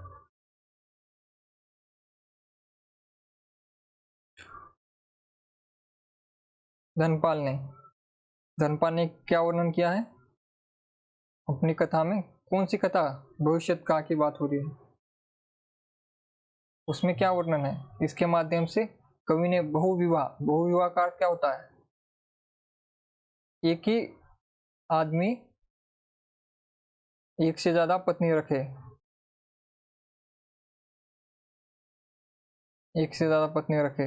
धनपाल ने। धनपाल ने क्या वर्णन किया है अपनी कथा में? कौन सी कथा? भविष्यत काल की बात हो रही है, उसमें क्या वर्णन है? इसके माध्यम से कवि ने बहुविवाह। बहुविवाह का अर्थ क्या होता है? एक ही आदमी एक से ज्यादा पत्नी रखे, एक से ज्यादा पत्नी रखे,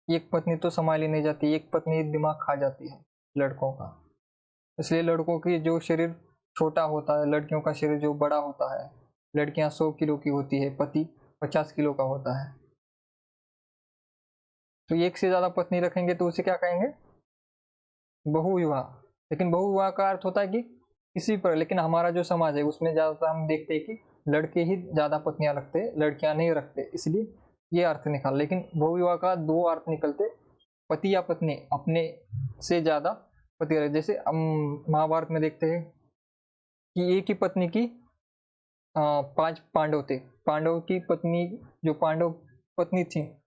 एक पत्नी तो संभाली नहीं जाती, एक पत्नी दिमाग खा जाती है लड़कों का। इसलिए लड़कों की जो शरीर छोटा होता है, लड़कियों का शरीर जो बड़ा होता है, लड़कियां 100 किलो की होती है, पति 50 किलो का होता है। तो एक से ज्यादा पत्नी रखेंगे तो उसे क्या कहेंगे? बहुविवाह। लेकिन बहुविवाह का अर्थ होता है कि किसी पर, लेकिन हमारा जो समाज है उसमें ज्यादातर हम देखते हैं कि लड़के ही ज्यादा पत्नियां रखते, लड़कियां नहीं रखते, इसलिए ये अर्थ निकाल। लेकिन बहुविवाह का दो अर्थ निकलते, पति या पत्नी अपने से ज्यादा पति रहे। जैसे हम महाभारत में देखते हैं कि एक ही पत्नी की 5 पांडव थे, पांडव की पत्नी, जो पांडव पत्नी थी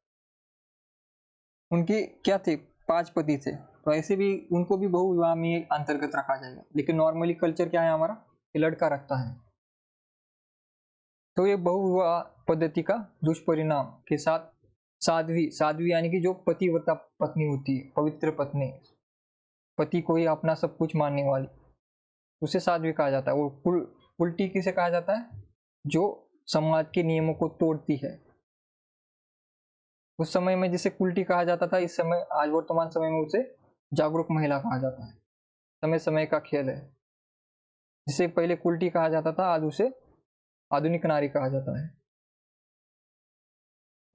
उनकी क्या थे, 5 पति थे। तो ऐसे भी उनको भी बहुविवाह में अंतर्गत रखा जाएगा। लेकिन नॉर्मली कल्चर क्या है हमारा, कि लड़का रखता है। तो ये बहुविवाह पद्धति का दुष्परिणाम के साथ साध्वी, साध्वी यानी कि जो पतिव्रता पत्नी होती है, पवित्र पत्नी, पति को ही अपना सब कुछ मानने वाली, उसे साध्वी कहा जाता है। और उल्टी किसे कहा जाता है? जो समाज के नियमों को तोड़ती है। उस समय में जिसे कुल्टी कहा जाता था, इस समय आज वर्तमान समय में उसे जागरूक महिला कहा जाता है। समय समय का खेल है। जिसे पहले कुल्टी कहा जाता था, आज उसे आधुनिक नारी कहा जाता है।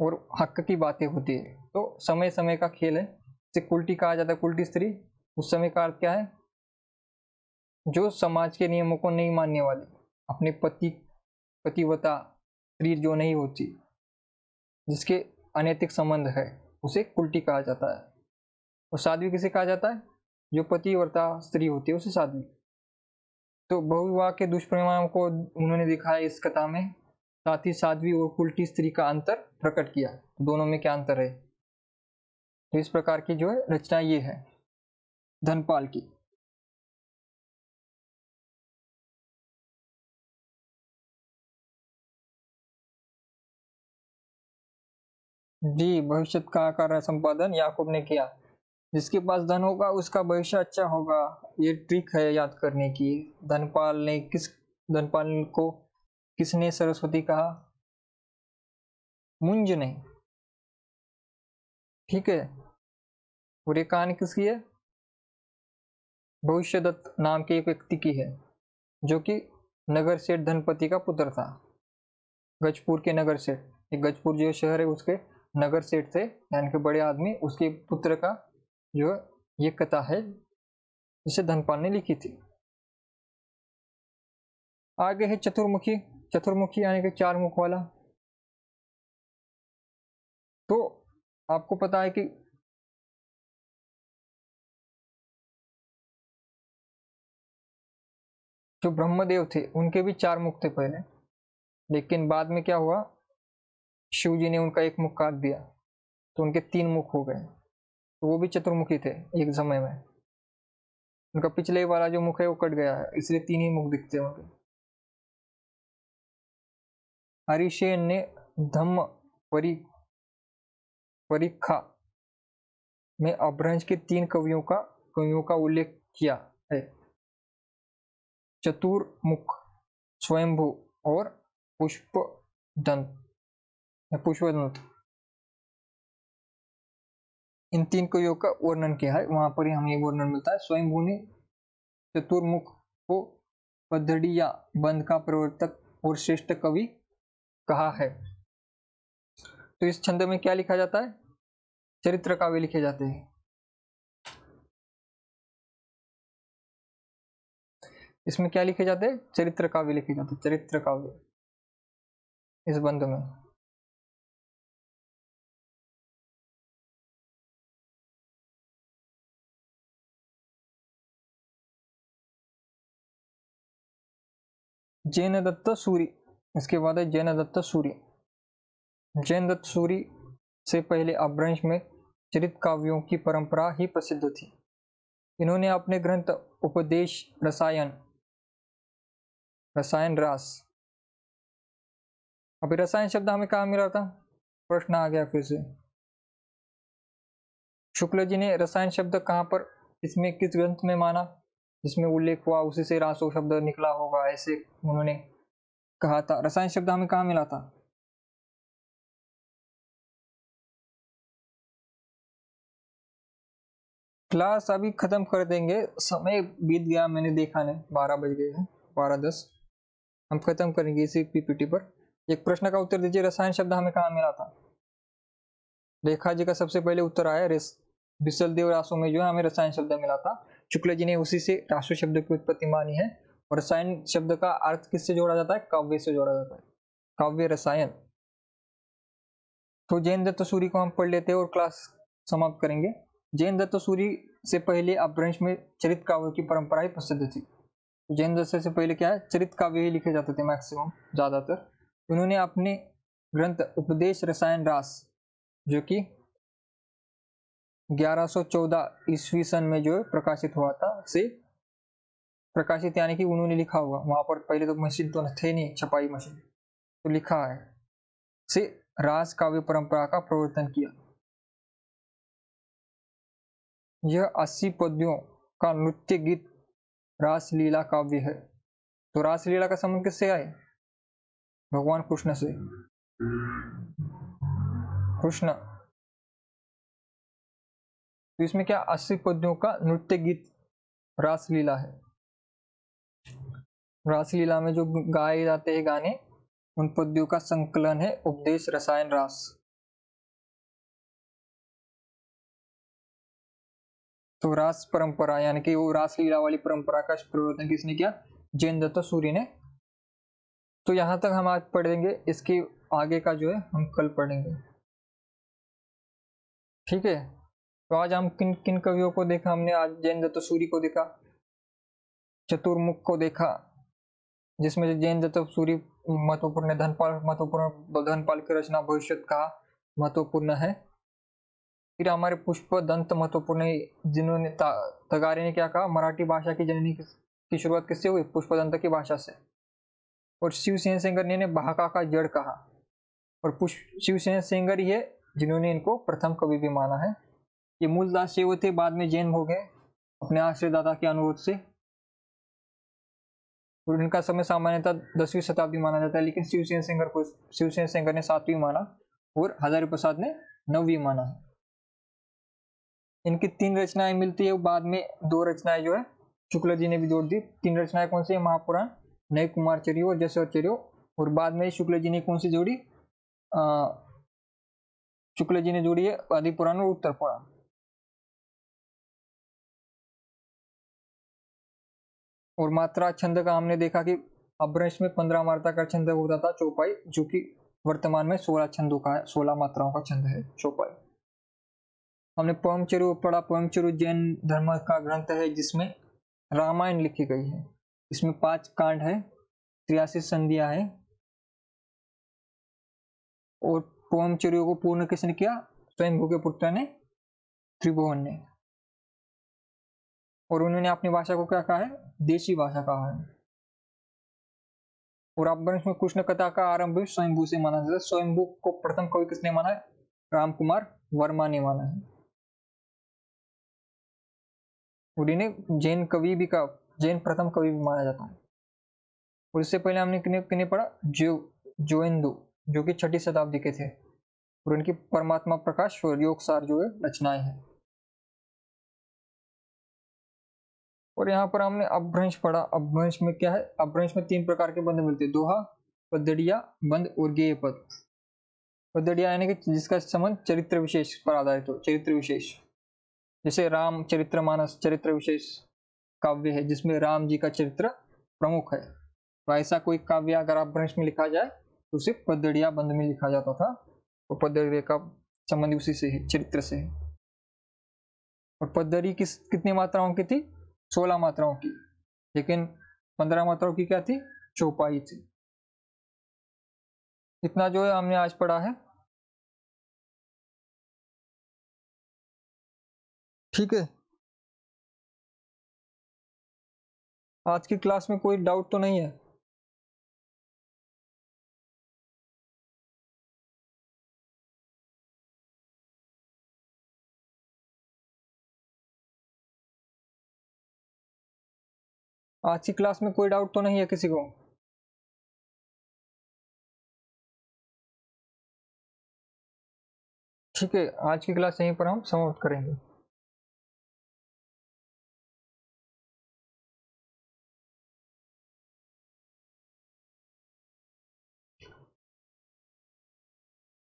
और हक की बातें होती है तो समय समय का खेल है। जिसे कुल्टी कहा जाता है, कुल्टी स्त्री, उस समय का अर्थ क्या है? जो समाज के नियमों को नहीं मानने वाली, अपने पतिव्रता स्त्री जो नहीं होती, जिसके अनैतिक संबंध है, उसे कुल्टी कहा जाता है। और साध्वी किसे कहा जाता है? जो पतिव्रता स्त्री होती है उसे साध्वी। तो बहुविवाह के दुष्परिणाम को उन्होंने दिखाया इस कथा में, साथ ही साध्वी और कुल्टी स्त्री का अंतर प्रकट किया, दोनों में क्या अंतर है। तो इस प्रकार की जो है रचना ये है धनपाल की। जी, भविष्य का कार्य संपादन याकूब ने किया। जिसके पास धन होगा उसका भविष्य अच्छा होगा, ये ट्रिक है याद करने की। धनपाल को किसने सरस्वती कहा? मुंज ने, ठीक है। और ये कहानी किसकी है? भविष्यदत्त नाम के एक व्यक्ति की है, जो कि नगर सेठ धनपति का पुत्र था। गजपुर के नगर सेठ, एक गजपुर जो शहर है उसके नगर सेठ थे, यानी कि बड़े आदमी, उसके पुत्र का जो ये कथा है जिसे धनपाल ने लिखी थी। आगे है चतुर्मुखी। चतुर्मुखी यानी कि 4 मुख वाला। तो आपको पता है कि जो ब्रह्मदेव थे उनके भी 4 मुख थे पहले, लेकिन बाद में क्या हुआ, शिव जी ने उनका एक मुख काट दिया, तो उनके 3 मुख हो गए। तो वो भी चतुर्मुखी थे एक समय में। उनका पिछले वाला जो मुख है वो कट गया है, इसलिए 3 ही मुख दिखते हैं उनके। हरिशेन ने धम्म परीक्षा में अपभ्रंश के 3 कवियों का उल्लेख किया है, चतुर्मुख, स्वयंभू और पुष्पदंत। इन 3 कवियों का वर्णन किया है, वहां पर ही हमें वर्णन मिलता है। स्वयंभू ने चतुर्मुख को पद्धति या बंध का प्रवर्तक और श्रेष्ठ कवि कहा है। तो इस छंद में क्या लिखा जाता है? चरित्र काव्य लिखे जाते हैं। इसमें क्या लिखे जाते हैं? चरित्र काव्य लिखे जाते हैं, चरित्र काव्य इस बंध में। जैन दत्त सूरी, इसके बाद है जैन दत्त सूरी। जैन दत्त सूरी से पहले अपभ्रंश में चरित काव्यों की परंपरा ही प्रसिद्ध थी। इन्होंने अपने ग्रंथ उपदेश रसायन रास, अभी रसायन शब्द हमें कहाँ मिला था? प्रश्न आ गया फिर से। शुक्ल जी ने रसायन शब्द कहाँ पर इसमें किस ग्रंथ में माना जिसमें उल्लेख हुआ उसी से रासो शब्द निकला होगा, ऐसे उन्होंने कहा था। रसायन शब्द हमें कहाँ मिला था? क्लास अभी खत्म कर देंगे, समय बीत गया, मैंने देखा नहीं, 12 बज गए हैं, 12:10। हम खत्म करेंगे इसी पीपीटी पर। एक प्रश्न का उत्तर दीजिए, रसायन शब्द हमें कहाँ मिला था? रेखा जी का सबसे पहले उत्तर आया, बिसल देव रासो में जो है हमें रसायन शब्द मिला था। शुक्ल जी ने उसी से रासो शब्द की उत्पत्ति मानी है। और रसायन शब्द का अर्थ किससे जोड़ा जाता है? काव्य से जोड़ा जाता है, काव्य रसायन। तो जैन दत्त सूरी को हम पढ़ लेते हैं और क्लास समाप्त करेंगे। जैन दत्त सूरी से पहले अपभ्रंश में चरित काव्य की परंपरा ही प्रसिद्ध थी। जैन दत्त से पहले क्या है, चरित काव्य ही लिखे जाते थे मैक्सिमम, ज्यादातर। उन्होंने अपने ग्रंथ उपदेश रसायन रास, जो कि 1114 ईस्वी सन में जो प्रकाशित हुआ था, से प्रकाशित यानी कि उन्होंने लिखा हुआ, वहां पर पहले तो मशीन तो थे नहीं, छपाई मशीन, तो लिखा है, से रास काव्य परंपरा का प्रवर्तन किया। यह 80 पद्यों का नृत्य गीत रासलीला काव्य है। तो रासलीला का संबंध किससे है? भगवान कृष्ण से। कृष्ण, तो इसमें क्या 80 पद्यों का नृत्य गीत रासलीला है। रासलीला में जो गाए जाते हैं गाने, उन पद्यों का संकलन है उपदेश रसायन रास। तो रास परंपरा यानी कि वो रासलीला वाली परंपरा का प्रवर्तन किसने किया? जैन दत्त सूरी ने। तो यहां तक हम आज पढ़ेंगे, इसके आगे का जो है हम कल पढ़ेंगे, ठीक है। तो आज हम किन किन कवियों को देखा हमने? आज जैन दत्त सूरी को देखा, चतुर्मुख को देखा, जिसमें से जैन दत्त सूरी महत्वपूर्ण है। धनपाल की रचना भविष्य का महत्वपूर्ण है। फिर हमारे पुष्प दंत महत्वपूर्ण है, जिन्होंने तगारे ने क्या कहा, मराठी भाषा की जननी की शुरुआत किससे हुई? पुष्पदंत की भाषा से। और शिवसेन सेंगर ने भाका का जड़ कहा, और शिवसेन सेंगर ही है जिन्होंने इनको प्रथम कवि भी माना है। ये मूलदास शिव थे, बाद में जैन हो गए अपने आश्रयदाता के अनुरोध से। और इनका समय सामान्यतः 10वीं शताब्दी माना जाता है, लेकिन शिवसेन सेंगर ने 7वीं माना और हजारी प्रसाद ने 9वीं माना है। इनकी 3 रचनाएं मिलती है, बाद में 2 रचनाएं जो है शुक्ल जी ने भी जोड़ दी। 3 रचनाएं कौन सी है? महापुराण, नए कुमार चर्यो और जसवचर्यो। और बाद में शुक्ल जी ने कौन सी जोड़ी? शुक्ल जी ने जोड़ी है आदि पुराण और उत्तर पुराण। और मात्रा छंद का हमने देखा कि अपभ्रंश में 15 मात्रा का छंद होता था चौपाई, जो कि वर्तमान में 16 छंदों का है, 16 मात्राओं का छंद है चौपाई। हमने पवमचर्यो पढ़ा। पवमचर्यो जैन धर्म का ग्रंथ है, जिसमें रामायण लिखी गई है। इसमें 5 कांड है, 83 संधियां है। और पवमचर्यो को पूर्ण किसने किया? स्वयंभू के पुत्र ने, त्रिभुवन ने। और उन्होंने अपनी भाषा को क्या कहा है? देशी भाषा कहा है। और अपभ्रंश में कृष्ण कथा का आरंभ भी स्वयंभू से माना जाता है। स्वयंभू को प्रथम कवि किसने माना है? राम कुमार वर्मा ने माना है। और इन्हें जैन कवि भी का, जैन प्रथम कवि भी माना जाता है। और इससे पहले हमने किन्हें पढ़ा? जोइंदु, जो कि 6ठी शताब्दी के थे, और उनकी परमात्मा प्रकाश और योगसार जो है रचनाएं हैं। और यहाँ पर हमने अपभ्रंश पढ़ा। अपभ्रंश में क्या है? अपभ्रंश में 3 प्रकार के बंध मिलते हैं, दोहा, पद्दड़िया बंध और गेय पद। पद्दड़िया यानी कि जिसका संबंध चरित्र विशेष पर आधारित हो, चरित्र विशेष। जैसे राम चरित्रमानस चरित्र विशेष काव्य है, जिसमें राम जी का चरित्र प्रमुख है। तो ऐसा कोई काव्य अगर अपभ्रंश में लिखा जाए तो उसे पद्दड़िया बंध में लिखा जाता था। और पद्दड़िया का संबंध उसी से है, चरित्र से है। और पद्दड़ी कितनी मात्राओं की थी? 16 मात्राओं की, लेकिन 15 मात्राओं की क्या थी? चौपाई थी। इतना जो है हमने आज पढ़ा है, ठीक है। आज की क्लास में कोई डाउट तो नहीं है? आज की क्लास में कोई डाउट तो नहीं है किसी को? ठीक है, आज की क्लास यहीं पर हम समाप्त करेंगे।